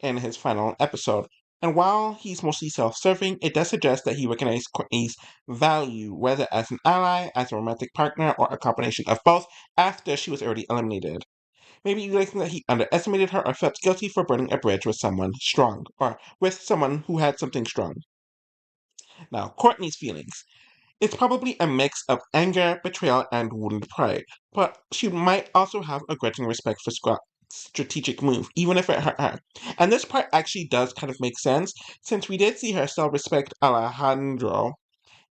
in his final episode. And while he's mostly self serving, it does suggest that he recognized Courtney's value, whether as an ally, as a romantic partner, or a combination of both, after she was already eliminated. Maybe realizing that he underestimated her or felt guilty for burning a bridge with someone strong, or with someone who had something strong. Now, Courtney's feelings. It's probably a mix of anger, betrayal, and wounded pride, but she might also have a grudging respect for Scott's strategic move, even if it hurt her. And this part actually does kind of make sense, since we did see her still respect Alejandro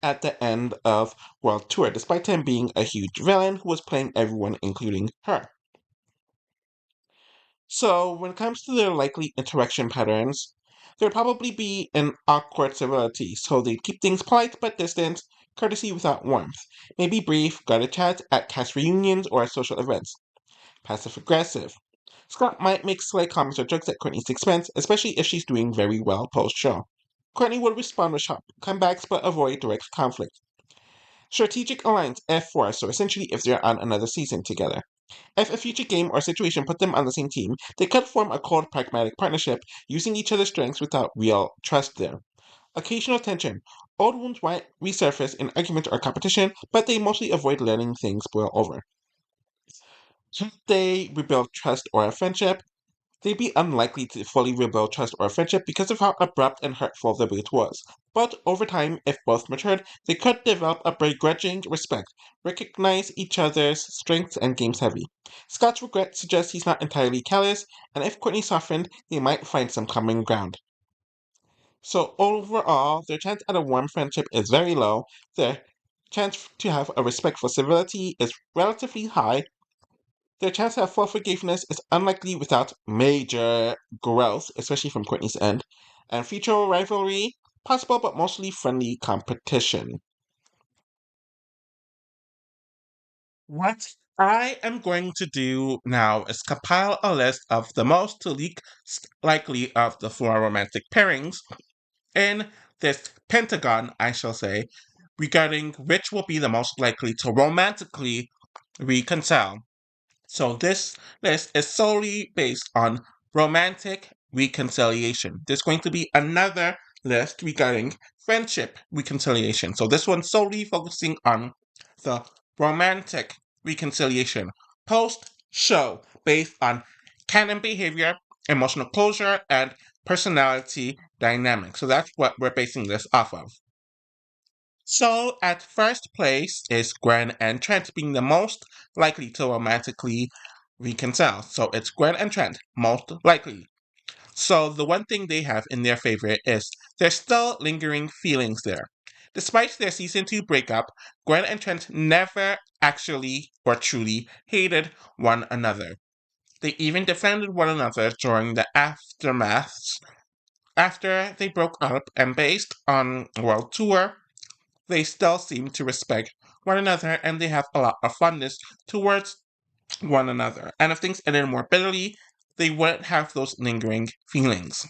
at the end of World Tour, despite him being a huge villain who was playing everyone, including her. So, when it comes to their likely interaction patterns, there'd probably be an awkward civility, so they'd keep things polite but distant, courtesy without warmth. Maybe brief, guarded chats at cast reunions or at social events. Passive aggressive. Scott might make slight comments or jokes at Courtney's expense, especially if she's doing very well post show. Courtney would respond with sharp comebacks but avoid direct conflict. Strategic alliance F4, so essentially if they're on another season together. If a future game or situation put them on the same team, they could form a cold, pragmatic partnership, using each other's strengths without real trust there. Occasional tension. Old wounds might resurface in argument or competition, but they mostly avoid letting things boil over. Should they rebuild trust or a friendship? They'd be unlikely to fully rebuild trust or friendship because of how abrupt and hurtful the breach was. But over time, if both matured, they could develop a begrudging respect, recognize each other's strengths and games heavy. Scott's regret suggests he's not entirely callous, and if Courtney softened, they might find some common ground. So overall, their chance at a warm friendship is very low. Their chance to have a respectful civility is relatively high, their chance to have full forgiveness is unlikely without major growth, especially from Courtney's end, and future rivalry possible but mostly friendly competition. What I am going to do now is compile a list of the most to least likely of the four romantic pairings in this pentagon, I shall say, regarding which will be the most likely to romantically reconcile. So this list is solely based on romantic reconciliation. There's going to be another list regarding friendship reconciliation. So this one's solely focusing on the romantic reconciliation post show based on canon behavior, emotional closure, and personality dynamic. So that's what we're basing this off of. So, at first place is Gwen and Trent being the most likely to romantically reconcile. So, it's Gwen and Trent, most likely. So, the one thing they have in their favor is there's still lingering feelings there. Despite their season 2 breakup, Gwen and Trent never actually or truly hated one another. They even defended one another during the aftermaths after they broke up, and based on World Tour, they still seem to respect one another and they have a lot of fondness towards one another. And if things ended more bitterly, they wouldn't have those lingering feelings.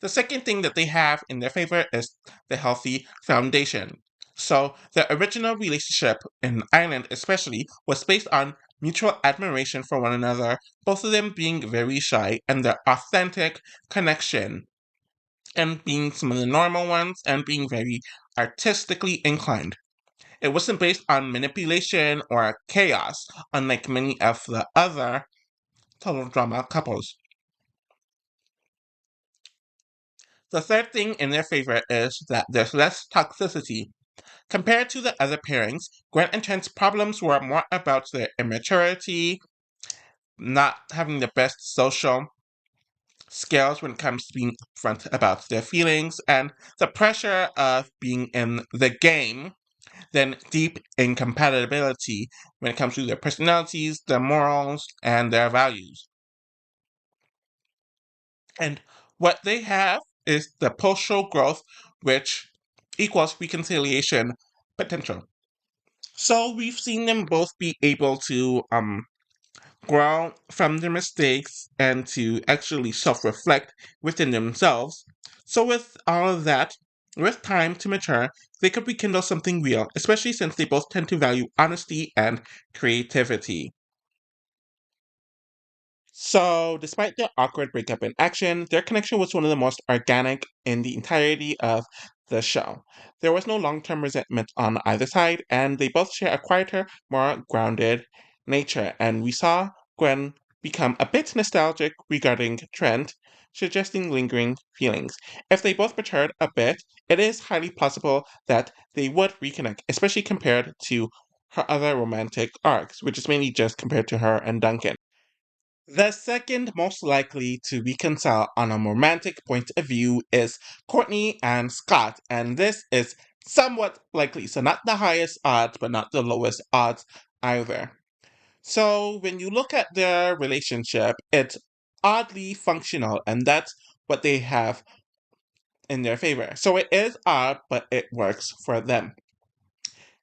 The second thing that they have in their favor is the healthy foundation. So, the original relationship in Ireland, especially, was based on mutual admiration for one another, both of them being very shy, and their authentic connection, and being some of the normal ones, and being very artistically inclined. It wasn't based on manipulation or chaos, unlike many of the other total drama couples. The third thing in their favor is that there's less toxicity. Compared to the other pairings, Gwen and Trent's problems were more about their immaturity, not having the best social skills when it comes to being upfront about their feelings, and the pressure of being in the game than deep incompatibility when it comes to their personalities, their morals, and their values. And what they have is the post-show growth, which equals reconciliation potential. So we've seen them both be able to grow from their mistakes and to actually self-reflect within themselves. So with all of that, with time to mature, they could rekindle something real, especially since they both tend to value honesty and creativity. So, despite their awkward breakup in action, their connection was one of the most organic in the entirety of the show. There was no long term resentment on either side, and they both share a quieter, more grounded nature. And we saw Gwen become a bit nostalgic regarding Trent, suggesting lingering feelings. If they both matured a bit, it is highly possible that they would reconnect, especially compared to her other romantic arcs, which is mainly just compared to her and Duncan. The second most likely to reconcile on a romantic point of view is Courtney and Scott, and this is somewhat likely. So, not the highest odds, but not the lowest odds either. So, when you look at their relationship, it's oddly functional, and that's what they have in their favor. So, it is odd, but it works for them.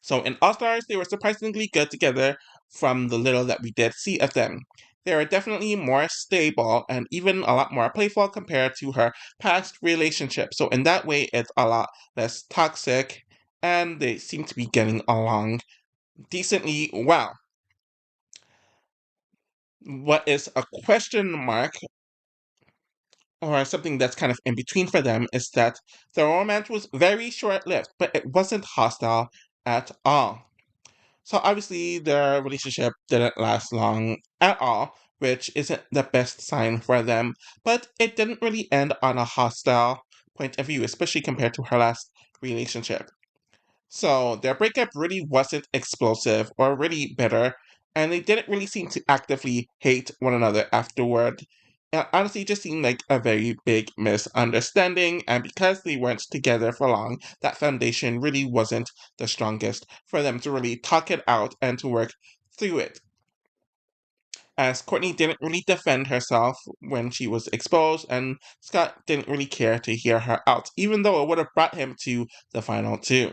So in All Stars, they were surprisingly good together from the little that we did see of them. They are definitely more stable and even a lot more playful compared to her past relationship. So in that way, it's a lot less toxic and they seem to be getting along decently well. What is a question mark or something that's kind of in between for them is that the romance was very short lived, but it wasn't hostile at all. So obviously their relationship didn't last long at all, which isn't the best sign for them, but it didn't really end on a hostile point of view, especially compared to her last relationship. So their breakup really wasn't explosive or really bitter, and they didn't really seem to actively hate one another afterward. It honestly just seemed like a very big misunderstanding, and because they weren't together for long, that foundation really wasn't the strongest for them to really talk it out and to work through it. As Courtney didn't really defend herself when she was exposed, and Scott didn't really care to hear her out, even though it would have brought him to the final two.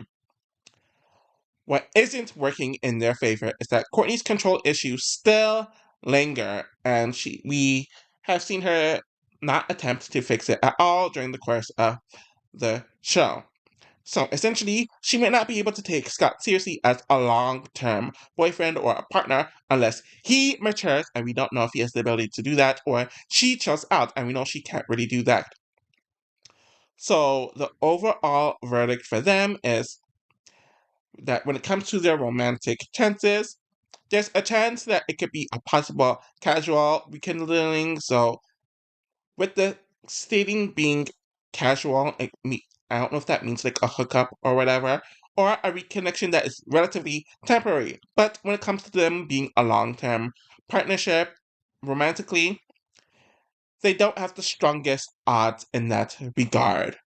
What isn't working in their favor is that Courtney's control issues still linger, and we have seen her not attempt to fix it at all during the course of the show. So essentially, she may not be able to take Scott seriously as a long-term boyfriend or a partner unless he matures, and we don't know if he has the ability to do that, or she chills out, and we know she can't really do that. So the overall verdict for them is that when it comes to their romantic chances, there's a chance that it could be a possible casual rekindling. So, with the stating being casual, I don't know if that means like a hookup or whatever, or a reconnection that is relatively temporary. But when it comes to them being a long term partnership romantically, they don't have the strongest odds in that regard.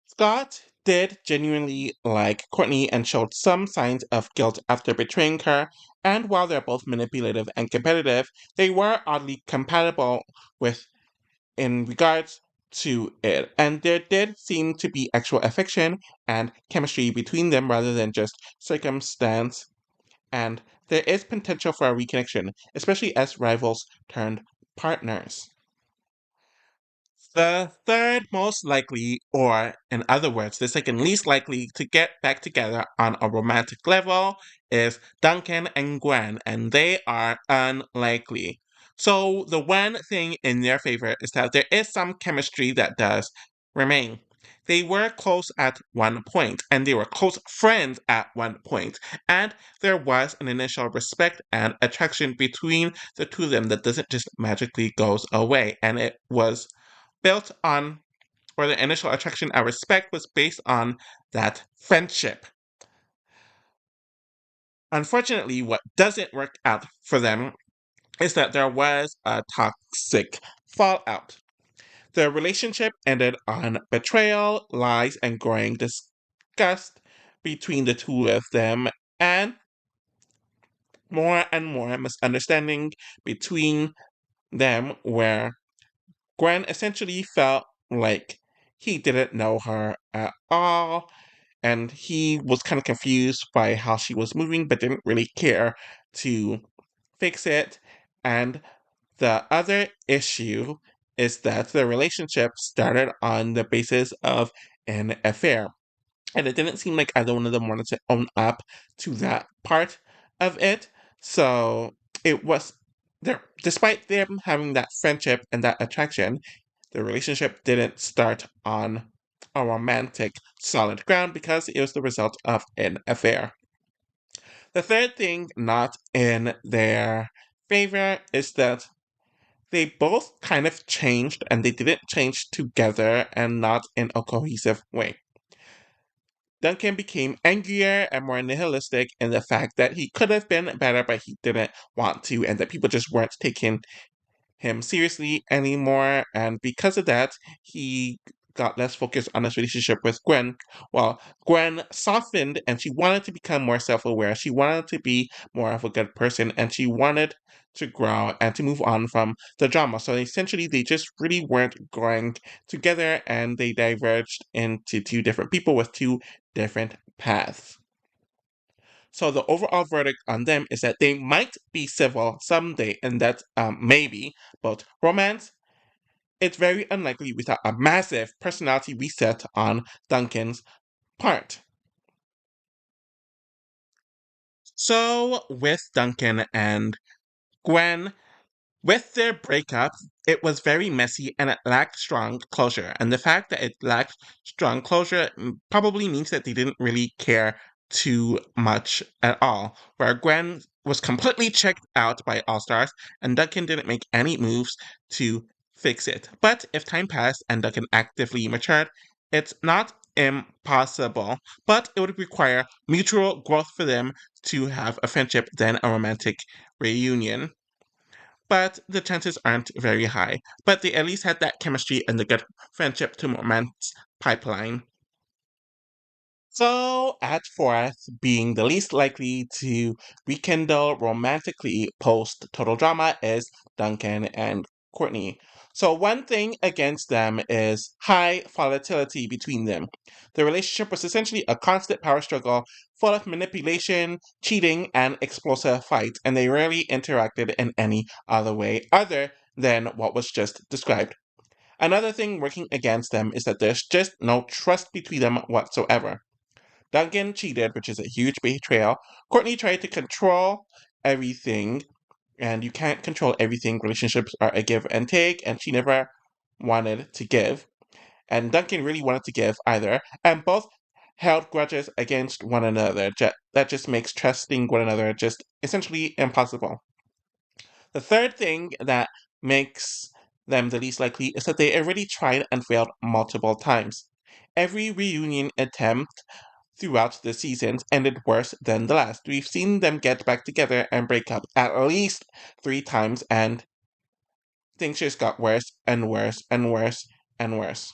Scott did genuinely like Courtney and showed some signs of guilt after betraying her, and while they're both manipulative and competitive, they were oddly compatible with in regards to it. And there did seem to be actual affection and chemistry between them rather than just circumstance, and there is potential for a reconnection, especially as rivals turned partners. The third most likely, or in other words, the second least likely to get back together on a romantic level is Duncan and Gwen, and they are unlikely. So, the one thing in their favor is that there is some chemistry that does remain. They were close at one point, and they were close friends at one point, and there was an initial respect and attraction between the two of them that doesn't just magically goes away, and it was built on, or the initial attraction and respect was based on that friendship. Unfortunately, what doesn't work out for them is that there was a toxic fallout. The relationship ended on betrayal, lies, and growing disgust between the two of them, and more and more misunderstanding between them, where Gwen essentially felt like he didn't know her at all, and he was kind of confused by how she was moving, but didn't really care to fix it. And the other issue is that the relationship started on the basis of an affair. And it didn't seem like either one of them wanted to own up to that part of it. So it was there, despite them having that friendship and that attraction, the relationship didn't start on a romantic solid ground because it was the result of an affair. The third thing not in their favor is that they both kind of changed, and they didn't change together and not in a cohesive way. Duncan became angrier and more nihilistic in the fact that he could have been better, but he didn't want to, and that people just weren't taking him seriously anymore. And because of that, he got less focused on his relationship with Gwen. While Gwen softened and she wanted to become more self aware. She wanted to be more of a good person, and she wanted to grow and to move on from the drama. So essentially, they just really weren't growing together, and they diverged into two different people with two different paths. So the overall verdict on them is that they might be civil someday, and that's maybe, but romance, it's very unlikely without a massive personality reset on Duncan's part. So with Duncan and Gwen, with their breakup, it was very messy and it lacked strong closure. And the fact that it lacked strong closure probably means that they didn't really care too much at all. Where Gwen was completely checked out by All Stars, and Duncan didn't make any moves to fix it. But if time passed and Duncan actively matured, it's not impossible, but it would require mutual growth for them to have a friendship, then a romantic reunion, but the chances aren't very high. But they at least had that chemistry and the good friendship to romance pipeline. So, at fourth, being the least likely to rekindle romantically post total drama is Duncan and Courtney. So, one thing against them is high volatility between them. The relationship was essentially a constant power struggle full of manipulation, cheating, and explosive fights, and they rarely interacted in any other way other than what was just described. Another thing working against them is that there's just no trust between them whatsoever. Duncan cheated, which is a huge betrayal. Courtney tried to control everything, and you can't control everything. Relationships are a give and take, and she never wanted to give. And Duncan really wanted to give either, and both held grudges against one another. That just makes trusting one another just essentially impossible. The third thing that makes them the least likely is that they already tried and failed multiple times. Every reunion attempt throughout the seasons ended worse than the last. We've seen them get back together and break up at least three times, and things just got worse and worse and worse and worse.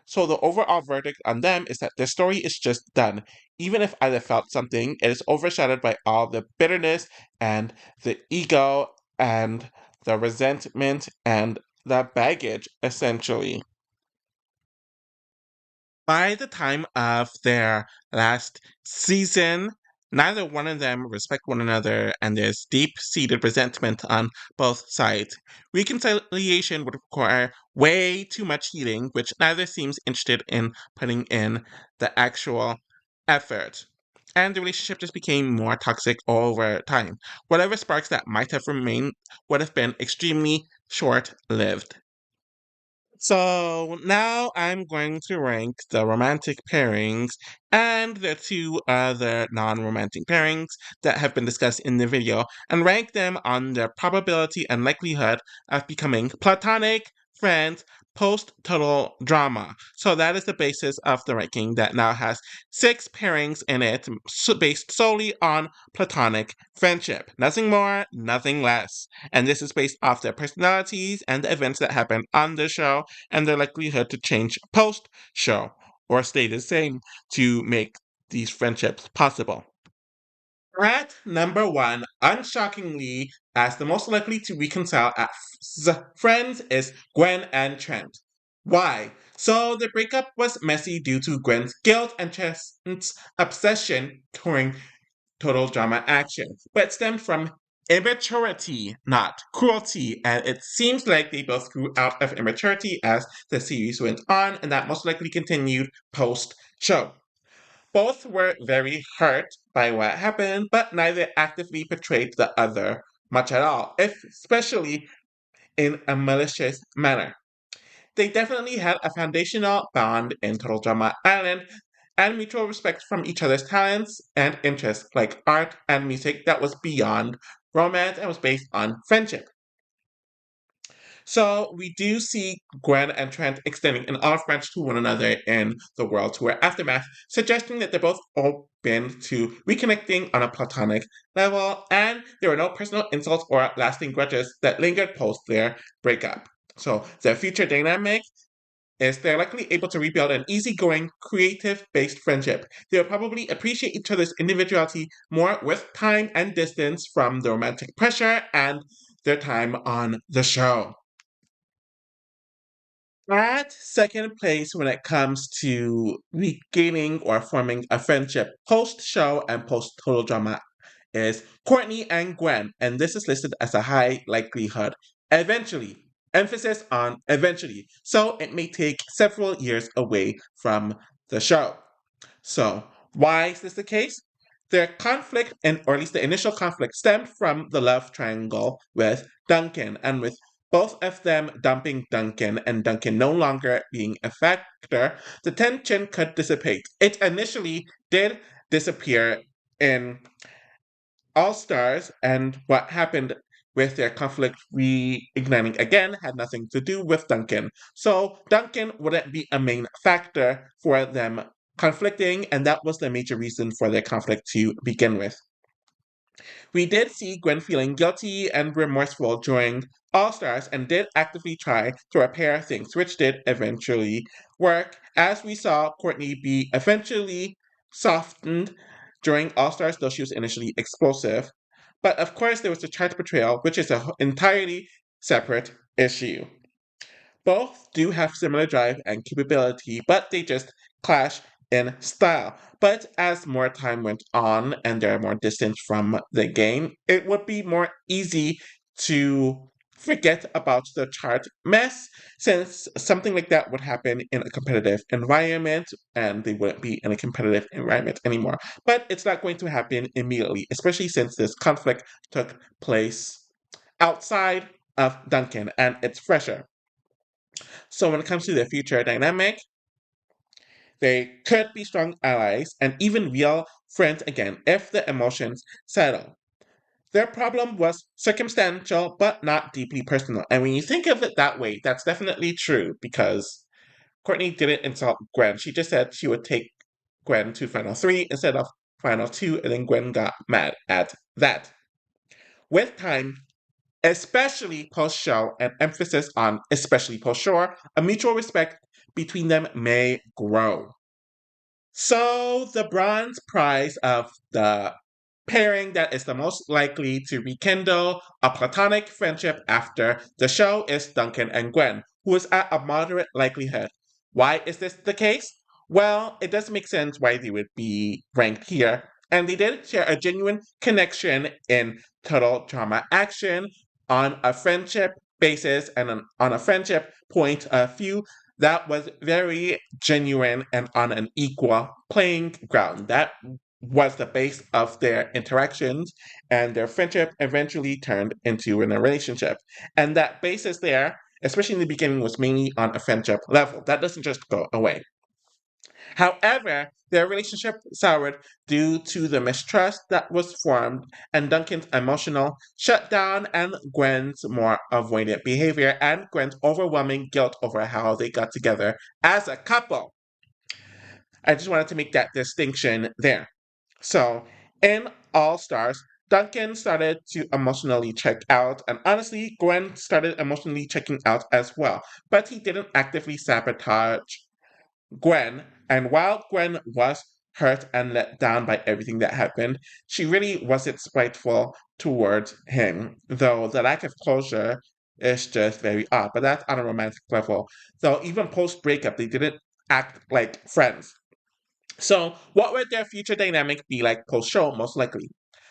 So the overall verdict on them is that their story is just done. Even if either felt something, it is overshadowed by all the bitterness and the ego and the resentment and the baggage, essentially. By the time of their last season, neither one of them respect one another, and there's deep-seated resentment on both sides. Reconciliation would require way too much healing, which neither seems interested in putting in the actual effort. And the relationship just became more toxic over time. Whatever sparks that might have remained would have been extremely short-lived. So now I'm going to rank the romantic pairings and the two other non-romantic pairings that have been discussed in the video, and rank them on their probability and likelihood of becoming platonic, friends post total drama. So that is the basis of the ranking that now has 6 pairings in it, based solely on platonic friendship. Nothing more, nothing less. And this is based off their personalities and the events that happen on the show and their likelihood to change post show or stay the same to make these friendships possible. At number one, unshockingly, as the most likely to reconcile as friends, is Gwen and Trent. Why? So the breakup was messy due to Gwen's guilt and Trent's obsession during total drama action, but it stemmed from immaturity, not cruelty, and it seems like they both grew out of immaturity as the series went on, and that most likely continued post show. Both were very hurt by what happened, but neither actively portrayed the other much at all, especially in a malicious manner. They definitely had a foundational bond in Total Drama Island and mutual respect from each other's talents and interests, like art and music, that was beyond romance and was based on friendship. So we do see Gwen and Trent extending an olive branch to one another in the World Tour Aftermath, suggesting that they're both open to reconnecting on a platonic level, and there were no personal insults or lasting grudges that lingered post their breakup. So their future dynamic is they're likely able to rebuild an easygoing, creative-based friendship. They'll probably appreciate each other's individuality more with time and distance from the romantic pressure and their time on the show. At second place when it comes to regaining or forming a friendship post show and post total drama is Courtney and Gwen, and this is listed as a high likelihood. Eventually, emphasis on eventually, so it may take several years away from the show. So, why is this the case? Their conflict, and or at least the initial conflict, stemmed from the love triangle with Duncan, and with both of them dumping Duncan and Duncan no longer being a factor, the tension could dissipate. It initially did disappear in All Stars, and what happened with their conflict reigniting again had nothing to do with Duncan. So Duncan wouldn't be a main factor for them conflicting, and that was the major reason for their conflict to begin with. We did see Gwen feeling guilty and remorseful during All Stars and did actively try to repair things, which did eventually work, as we saw Courtney be eventually softened during All Stars, though she was initially explosive. But of course, there was the charge betrayal, which is an entirely separate issue. Both do have similar drive and capability, but they just clash in style. But as more time went on and they're more distant from the game, it would be more easy to forget about the chart mess, since something like that would happen in a competitive environment and they wouldn't be in a competitive environment anymore. But it's not going to happen immediately, especially since this conflict took place outside of Duncan and it's fresher. So when it comes to their future dynamic, they could be strong allies and even real friends again if the emotions settle. Their problem was circumstantial but not deeply personal. And when you think of it that way, that's definitely true because Courtney didn't insult Gwen. She just said she would take Gwen to Final 3 instead of Final 2, and then Gwen got mad at that. With time, especially post show, and emphasis on especially post show, a mutual respect between them may grow. So, the bronze prize of the pairing that is the most likely to rekindle a platonic friendship after the show is Duncan and Gwen, who is at a moderate likelihood. Why is this the case? Well, it does make sense why they would be ranked here, and they did share a genuine connection in total drama action on a friendship basis and on a friendship point of view that was very genuine and on an equal playing ground. That was the base of their interactions, and their friendship eventually turned into a relationship. And that basis there, especially in the beginning, was mainly on a friendship level. That doesn't just go away. However, their relationship soured due to the mistrust that was formed and Duncan's emotional shutdown and Gwen's more avoidant behavior and Gwen's overwhelming guilt over how they got together as a couple. I just wanted to make that distinction there. So, in All Stars, Duncan started to emotionally check out, and honestly, Gwen started emotionally checking out as well. But he didn't actively sabotage Gwen, and while Gwen was hurt and let down by everything that happened, she really wasn't spiteful towards him, though the lack of closure is just very odd. But that's on a romantic level. Though even post breakup, they didn't act like friends. So, what would their future dynamic be like post show, most likely?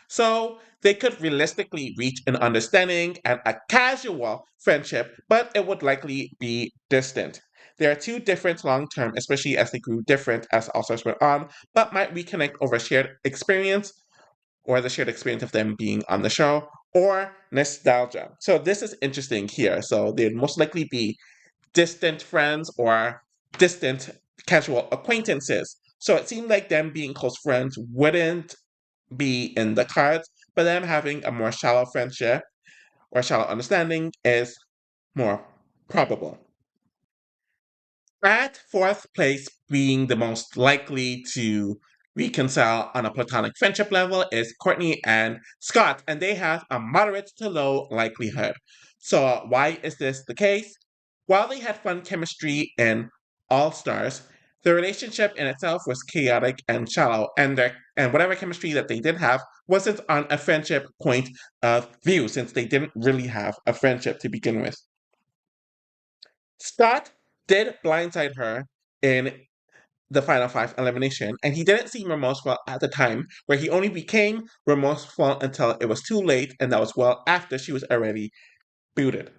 So, they could realistically reach an understanding and a casual friendship, but it would likely be distant. They are too different long term, especially as they grew different as All Stars went on, but might reconnect over shared experience or the shared experience of them being on the show or nostalgia. So, this is interesting here. So, they'd most likely be distant friends or distant casual acquaintances. So it seemed like them being close friends wouldn't be in the cards, but them having a more shallow friendship or shallow understanding is more probable. At fourth place, being the most likely to reconcile on a platonic friendship level, is Courtney and Scott, and they have a moderate to low likelihood. So, why is this the case? While they had fun chemistry in All Stars, the relationship in itself was chaotic and shallow, and whatever chemistry that they did have wasn't on a friendship point of view, since they didn't really have a friendship to begin with. Scott did blindside her in the final five elimination, and he didn't seem remorseful at the time, where he only became remorseful until it was too late, and that was well after she was already booted.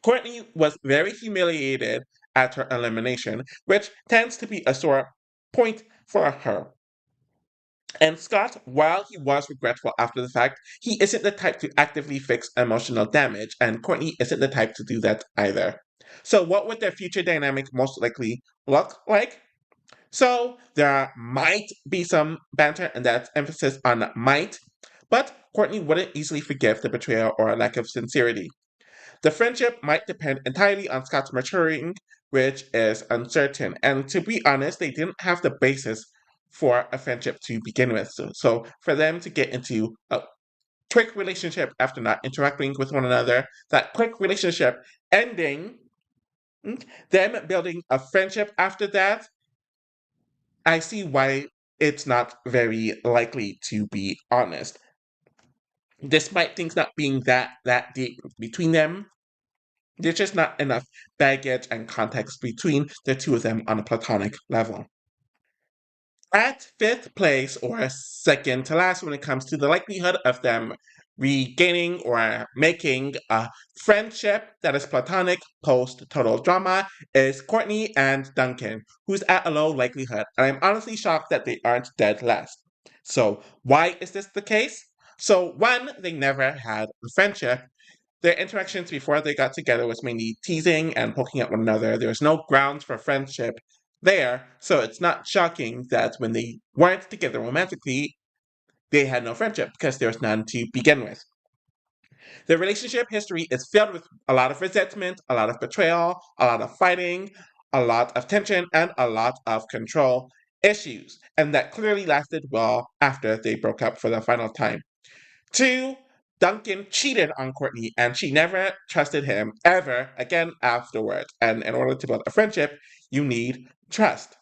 Courtney was very humiliated at her elimination, which tends to be a sore point for her. And Scott, while he was regretful after the fact, he isn't the type to actively fix emotional damage, and Courtney isn't the type to do that either. So, what would their future dynamic most likely look like? So, there might be some banter, and that's emphasis on might, but Courtney wouldn't easily forgive the betrayal or lack of sincerity. The friendship might depend entirely on Scott's maturing, which is uncertain. And to be honest, they didn't have the basis for a friendship to begin with. So for them to get into a quick relationship after not interacting with one another, that quick relationship ending, them building a friendship after that, I see why it's not very likely, to be honest. Despite things not being that deep between them, there's just not enough baggage and context between the two of them on a platonic level. At fifth place, or second to last, when it comes to the likelihood of them regaining or making a friendship that is platonic post total drama, is Courtney and Duncan, who's at a low likelihood. And I'm honestly shocked that they aren't dead last. So, why is this the case? So, one, they never had a friendship. Their interactions before they got together was mainly teasing and poking at one another. There was no grounds for friendship there, so it's not shocking that when they weren't together romantically, they had no friendship because there was none to begin with. Their relationship history is filled with a lot of resentment, a lot of betrayal, a lot of fighting, a lot of tension, and a lot of control issues. And that clearly lasted well after they broke up for the final time. Two, Duncan cheated on Courtney and she never trusted him ever again afterwards. And in order to build a friendship, you need trust.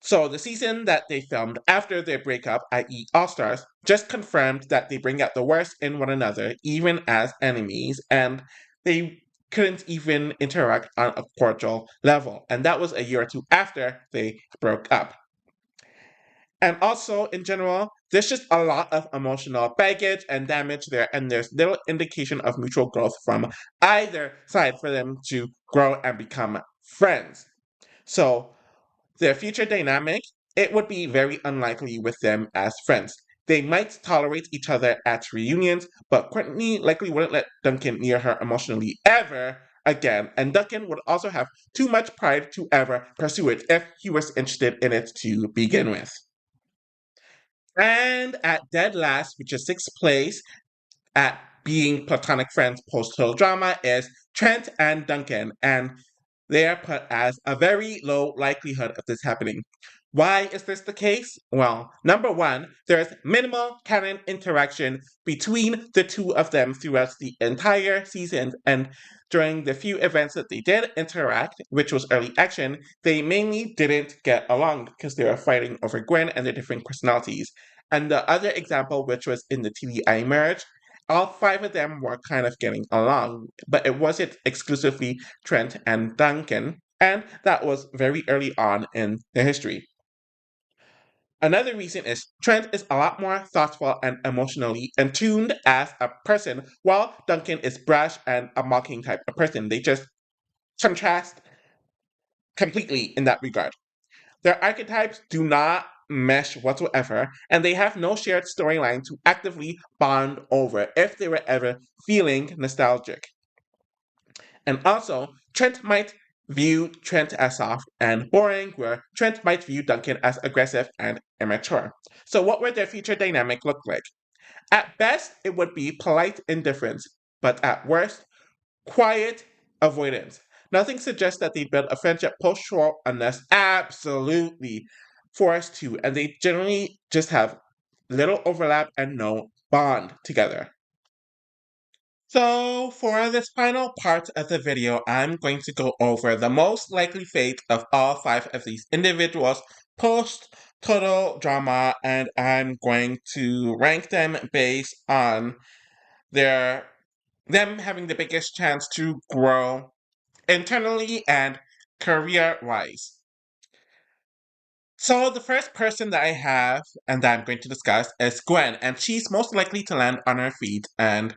So the season that they filmed after their breakup, i.e., All Stars, just confirmed that they bring out the worst in one another, even as enemies, and they couldn't even interact on a cordial level. And that was a year or two after they broke up. And also, in general, there's just a lot of emotional baggage and damage there, and there's little indication of mutual growth from either side for them to grow and become friends. So, their future dynamic, it would be very unlikely with them as friends. They might tolerate each other at reunions, but Courtney likely wouldn't let Duncan near her emotionally ever again, and Duncan would also have too much pride to ever pursue it if he was interested in it to begin with. And at dead last, which is sixth place, at being platonic friends post-total drama is Trent and Duncan, and they are put as a very low likelihood of this happening. Why is this the case? Well, number one, there's minimal canon interaction between the two of them throughout the entire season, and during the few events that they did interact, which was early action, they mainly didn't get along because they were fighting over Gwen and their different personalities. And the other example, which was in the TDI merge, all five of them were kind of getting along, but it wasn't exclusively Trent and Duncan, and that was very early on in the history. Another reason is Trent is a lot more thoughtful and emotionally attuned as a person, while Duncan is brash and a mocking type of person. They just contrast completely in that regard. Their archetypes do not mesh whatsoever, and they have no shared storyline to actively bond over if they were ever feeling nostalgic. And also, Trent might view Trent as soft and boring, where Trent might view Duncan as aggressive and immature. So, what would their future dynamic look like? At best, it would be polite indifference, but at worst, quiet avoidance. Nothing suggests that they build a friendship post-show unless absolutely forced to, and they generally just have little overlap and no bond together. So, for this final part of the video, I'm going to go over the most likely fate of all five of these individuals post total drama, and I'm going to rank them based on their them having the biggest chance to grow internally and career-wise. So the first person that I have and that I'm going to discuss is Gwen, and she's most likely to land on her feet and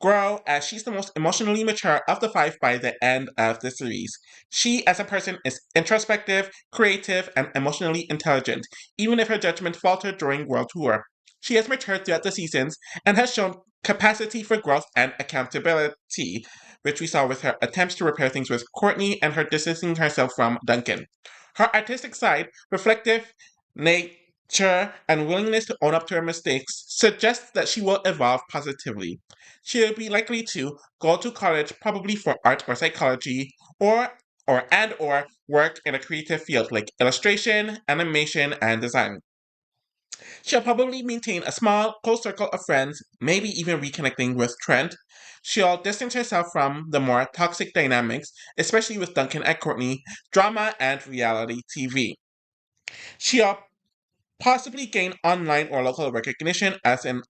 grow as she's the most emotionally mature of the five by the end of the series. She, as a person, is introspective, creative, and emotionally intelligent, even if her judgment faltered during World Tour. She has matured throughout the seasons and has shown capacity for growth and accountability, which we saw with her attempts to repair things with Courtney and her distancing herself from Duncan. Her artistic side, reflective, nature, and willingness to own up to her mistakes suggests that she will evolve positively. She will be likely to go to college probably for art or psychology or work in a creative field like illustration, animation, and design. She'll probably maintain a small, close circle of friends, maybe even reconnecting with Trent. She'll distance herself from the more toxic dynamics, especially with Duncan and Courtney, drama, and reality TV. She'll possibly gain online or local recognition as an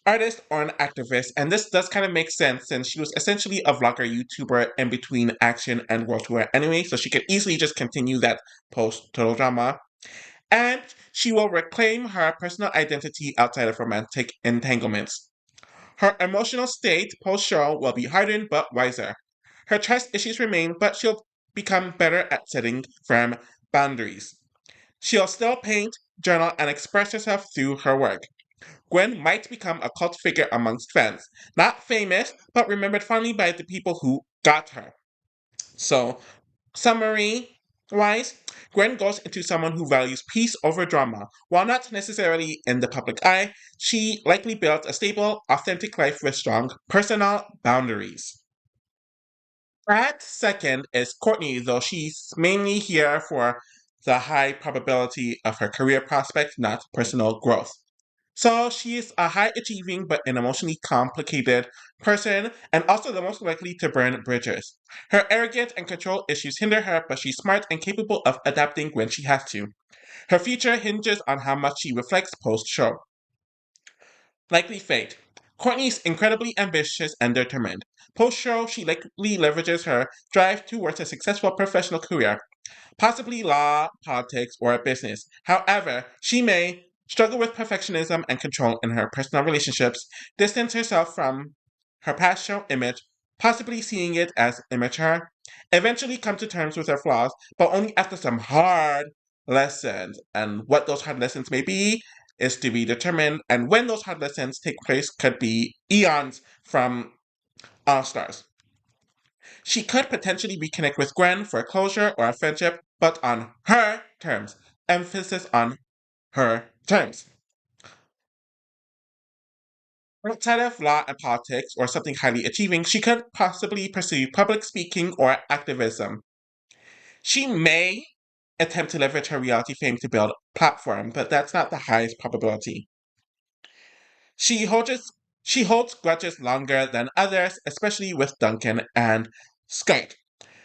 artist or an activist, and this does kind of make sense since she was essentially a vlogger YouTuber in between action and World Tour anyway, so she could easily just continue that post total drama. And she will reclaim her personal identity outside of romantic entanglements. Her emotional state post show will be hardened but wiser. Her trust issues remain, but she'll become better at setting firm boundaries. She'll still paint, journal, and express herself through her work. Gwen might become a cult figure amongst fans. Not famous, but remembered fondly by the people who got her. So, summary wise, Gwen goes into someone who values peace over drama. While not necessarily in the public eye, she likely built a stable, authentic life with strong personal boundaries. At second is Courtney, though she's mainly here for the high probability of her career prospects, not personal growth. So she's a high achieving but an emotionally complicated person and also the most likely to burn bridges. Her arrogance and control issues hinder her, but she's smart and capable of adapting when she has to. Her future hinges on how much she reflects post show. Likely fate. Courtney's incredibly ambitious and determined. Post show, she likely leverages her drive towards a successful professional career, possibly law, politics, or business. However, she may struggle with perfectionism and control in her personal relationships, distance herself from her past show image, possibly seeing it as immature, eventually come to terms with her flaws, but only after some hard lessons. And what those hard lessons may be is to be determined, and when those hard lessons take place could be eons from All Stars. She could potentially reconnect with Gwen for a closure or a friendship, but on her terms. Emphasis on her terms. Outside of law and politics or something highly achieving, she could possibly pursue public speaking or activism. She may attempt to leverage her reality fame to build a platform, but that's not the highest probability. She holds she holds grudges longer than others, especially with Duncan and Scott.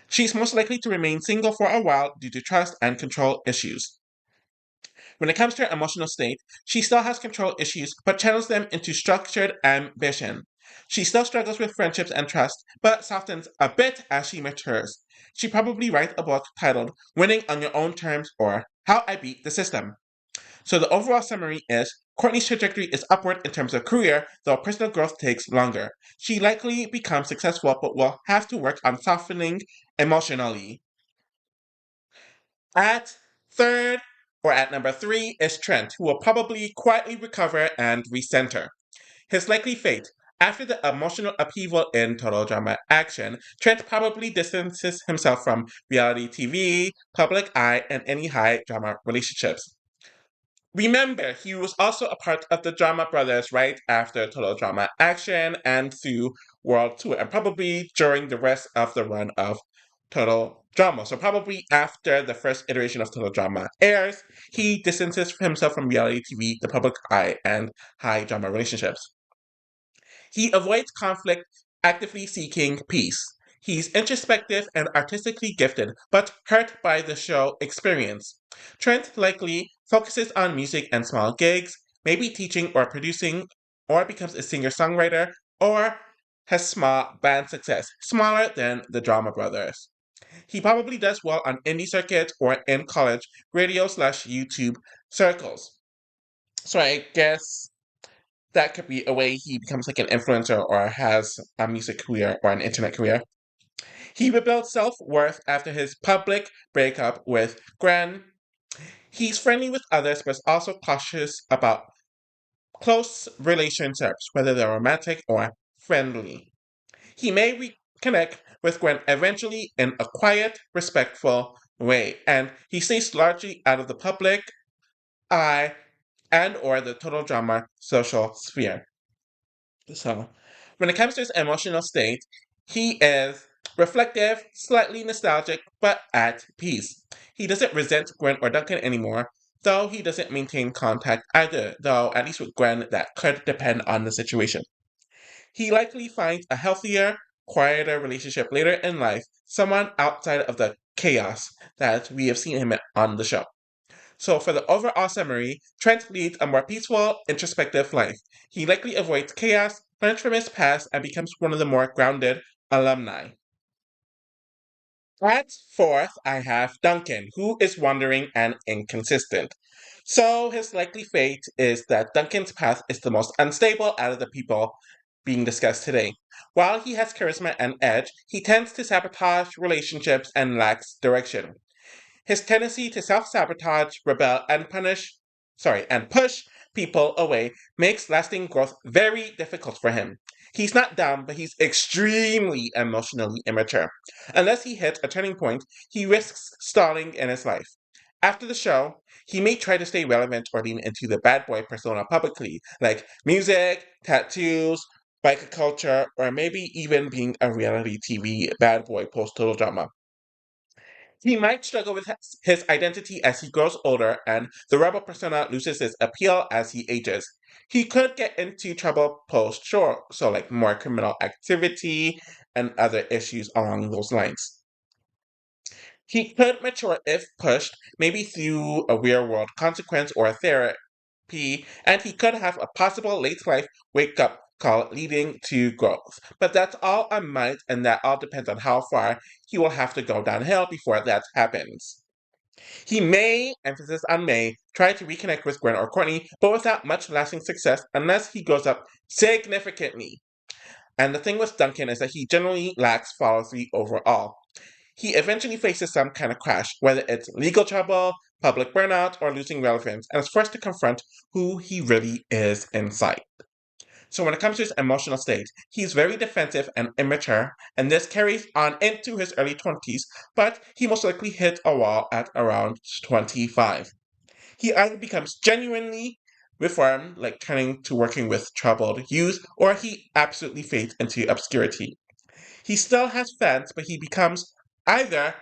She's most likely to remain single for a while due to trust and control issues. When it comes to her emotional state, she still has control issues, but channels them into structured ambition. She still struggles with friendships and trust, but softens a bit as she matures. She probably writes a book titled Winning on Your Own Terms or How I Beat the System. So the overall summary is Courtney's trajectory is upward in terms of career, though personal growth takes longer. She likely becomes successful, but will have to work on softening emotionally. At third, or at number 3, is Trent, who will probably quietly recover and recenter. His likely fate. After the emotional upheaval in Total Drama Action, Trent probably distances himself from reality TV, public eye, and any high drama relationships. Remember, he was also a part of the Drama Brothers right after Total Drama Action and through World Tour, and probably during the rest of the run of Total Drama. So probably after the first iteration of Total Drama airs, he distances himself from reality TV, the public eye, and high drama relationships. He avoids conflict, actively seeking peace. He's introspective and artistically gifted, but hurt by the show experience. Trent likely focuses on music and small gigs, maybe teaching or producing, or becomes a singer songwriter, or has small band success, smaller than the Drama Brothers. He probably does well on indie circuits or in college radio/slash YouTube circles. So I guess that could be a way he becomes like an influencer or has a music career or an internet career. He rebuilt self worth after his public breakup with Gwen. He's friendly with others, but is also cautious about close relationships, whether they're romantic or friendly. He may reconnect with Gwen eventually in a quiet, respectful way, and he stays largely out of the public eye and or the total drama social sphere. So, when it comes to his emotional state, he is reflective, slightly nostalgic, but at peace. He doesn't resent Gwen or Duncan anymore, though he doesn't maintain contact either, though at least with Gwen, that could depend on the situation. He likely finds a healthier, quieter relationship later in life, someone outside of the chaos that we have seen him on the show. So, for the overall summary, Trent leads a more peaceful, introspective life. He likely avoids chaos, learns from his past, and becomes one of the more grounded alumni. At fourth, I have Duncan, who is wandering and inconsistent. So, his likely fate is that Duncan's path is the most unstable out of the people being discussed today. While he has charisma and edge, he tends to sabotage relationships and lacks direction. His tendency to self-sabotage, rebel, and push people away makes lasting growth very difficult for him. He's not dumb, but he's extremely emotionally immature. Unless he hits a turning point, he risks stalling in his life. After the show, he may try to stay relevant or lean into the bad boy persona publicly, like music, tattoos, biker culture, or maybe even being a reality TV bad boy post total drama. He might struggle with his identity as he grows older, and the rebel persona loses its appeal as he ages. He could get into trouble post sure, so like more criminal activity and other issues along those lines. He could mature if pushed, maybe through a real world consequence or therapy, and he could have a possible late life wake up call leading to growth. But that's all I might, and that all depends on how far he will have to go downhill before that happens. He may, emphasis on may, try to reconnect with Gwen or Courtney, but without much lasting success unless he grows up significantly. And the thing with Duncan is that he generally lacks follow through overall. He eventually faces some kind of crash, whether it's legal trouble, public burnout, or losing relevance, and is forced to confront who he really is inside. So when it comes to his emotional state, he's very defensive and immature, and this carries on into his early 20s, but he most likely hit a wall at around 25. He either becomes genuinely reformed, like turning to working with troubled youth, or he absolutely fades into obscurity. He still has fans, but he becomes either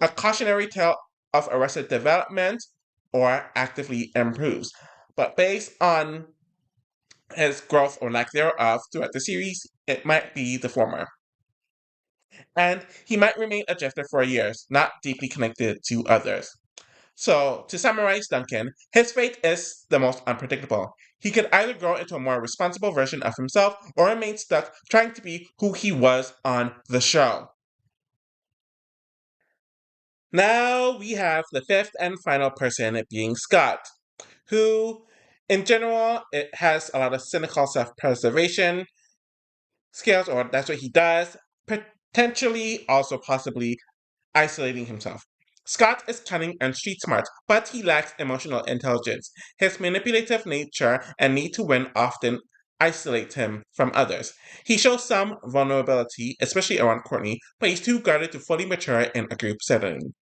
a cautionary tale of arrested development or actively improves. But based on his growth or lack thereof throughout the series, it might be the former. And he might remain a drifter for years, not deeply connected to others. So, to summarize Duncan, his fate is the most unpredictable. He could either grow into a more responsible version of himself or remain stuck trying to be who he was on the show. Now we have the fifth and final person being Scott, who, in general, it has a lot of cynical self preservation skills, or that's what he does, potentially also possibly isolating himself. Scott is cunning and street smart, but he lacks emotional intelligence. His manipulative nature and need to win often isolate him from others. He shows some vulnerability, especially around Courtney, but he's too guarded to fully mature in a group setting.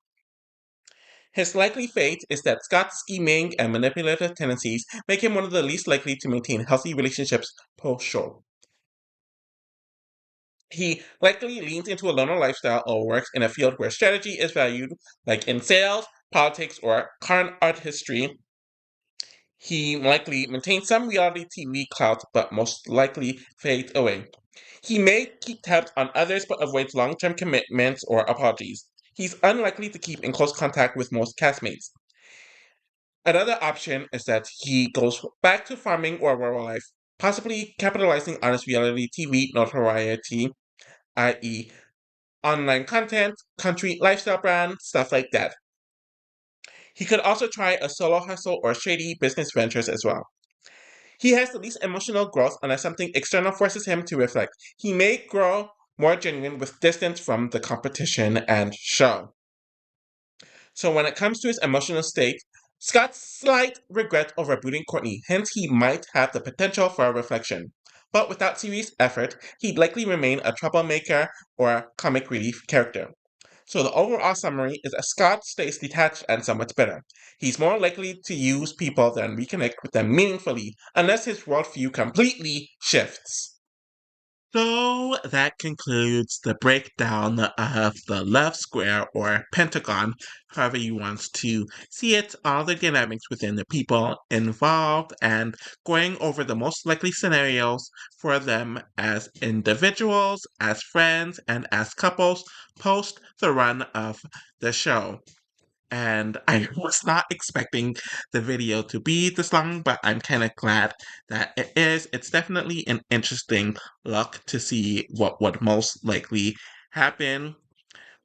His likely fate is that Scott's scheming and manipulative tendencies make him one of the least likely to maintain healthy relationships post-show. He likely leans into a loner lifestyle or works in a field where strategy is valued, like in sales, politics, or current art history. He likely maintains some reality TV clout, but most likely fades away. He may keep tabs on others, but avoids long term commitments or apologies. He's unlikely to keep in close contact with most castmates. Another option is that he goes back to farming or rural life, possibly capitalizing on his reality TV notoriety, i.e., online content, country lifestyle brand, stuff like that. He could also try a solo hustle or shady business ventures as well. He has the least emotional growth unless something external forces him to reflect. He may grow more genuine with distance from the competition and show. So when it comes to his emotional state, Scott's slight regret over booting Courtney, hence he might have the potential for a reflection. But without serious effort, he'd likely remain a troublemaker or a comic relief character. So the overall summary is that Scott stays detached and somewhat bitter. He's more likely to use people than reconnect with them meaningfully, unless his worldview completely shifts. So that concludes the breakdown of the love square or pentagon, however you want to see it, all the dynamics within the people involved, and going over the most likely scenarios for them as individuals, as friends, and as couples post the run of the show. And I was not expecting the video to be this long, but I'm kind of glad that it is. It's definitely an interesting look to see what would most likely happen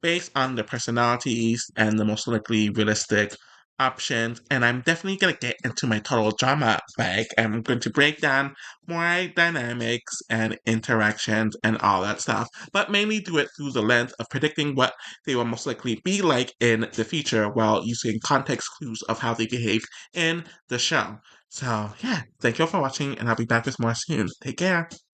based on the personalities and the most likely realistic options. And I'm definitely going to get into my total drama bag. I'm going to break down more dynamics and interactions and all that stuff, but mainly do it through the lens of predicting what they will most likely be like in the future while using context clues of how they behave in the show. So, yeah, thank you all for watching, and I'll be back with more soon. Take care.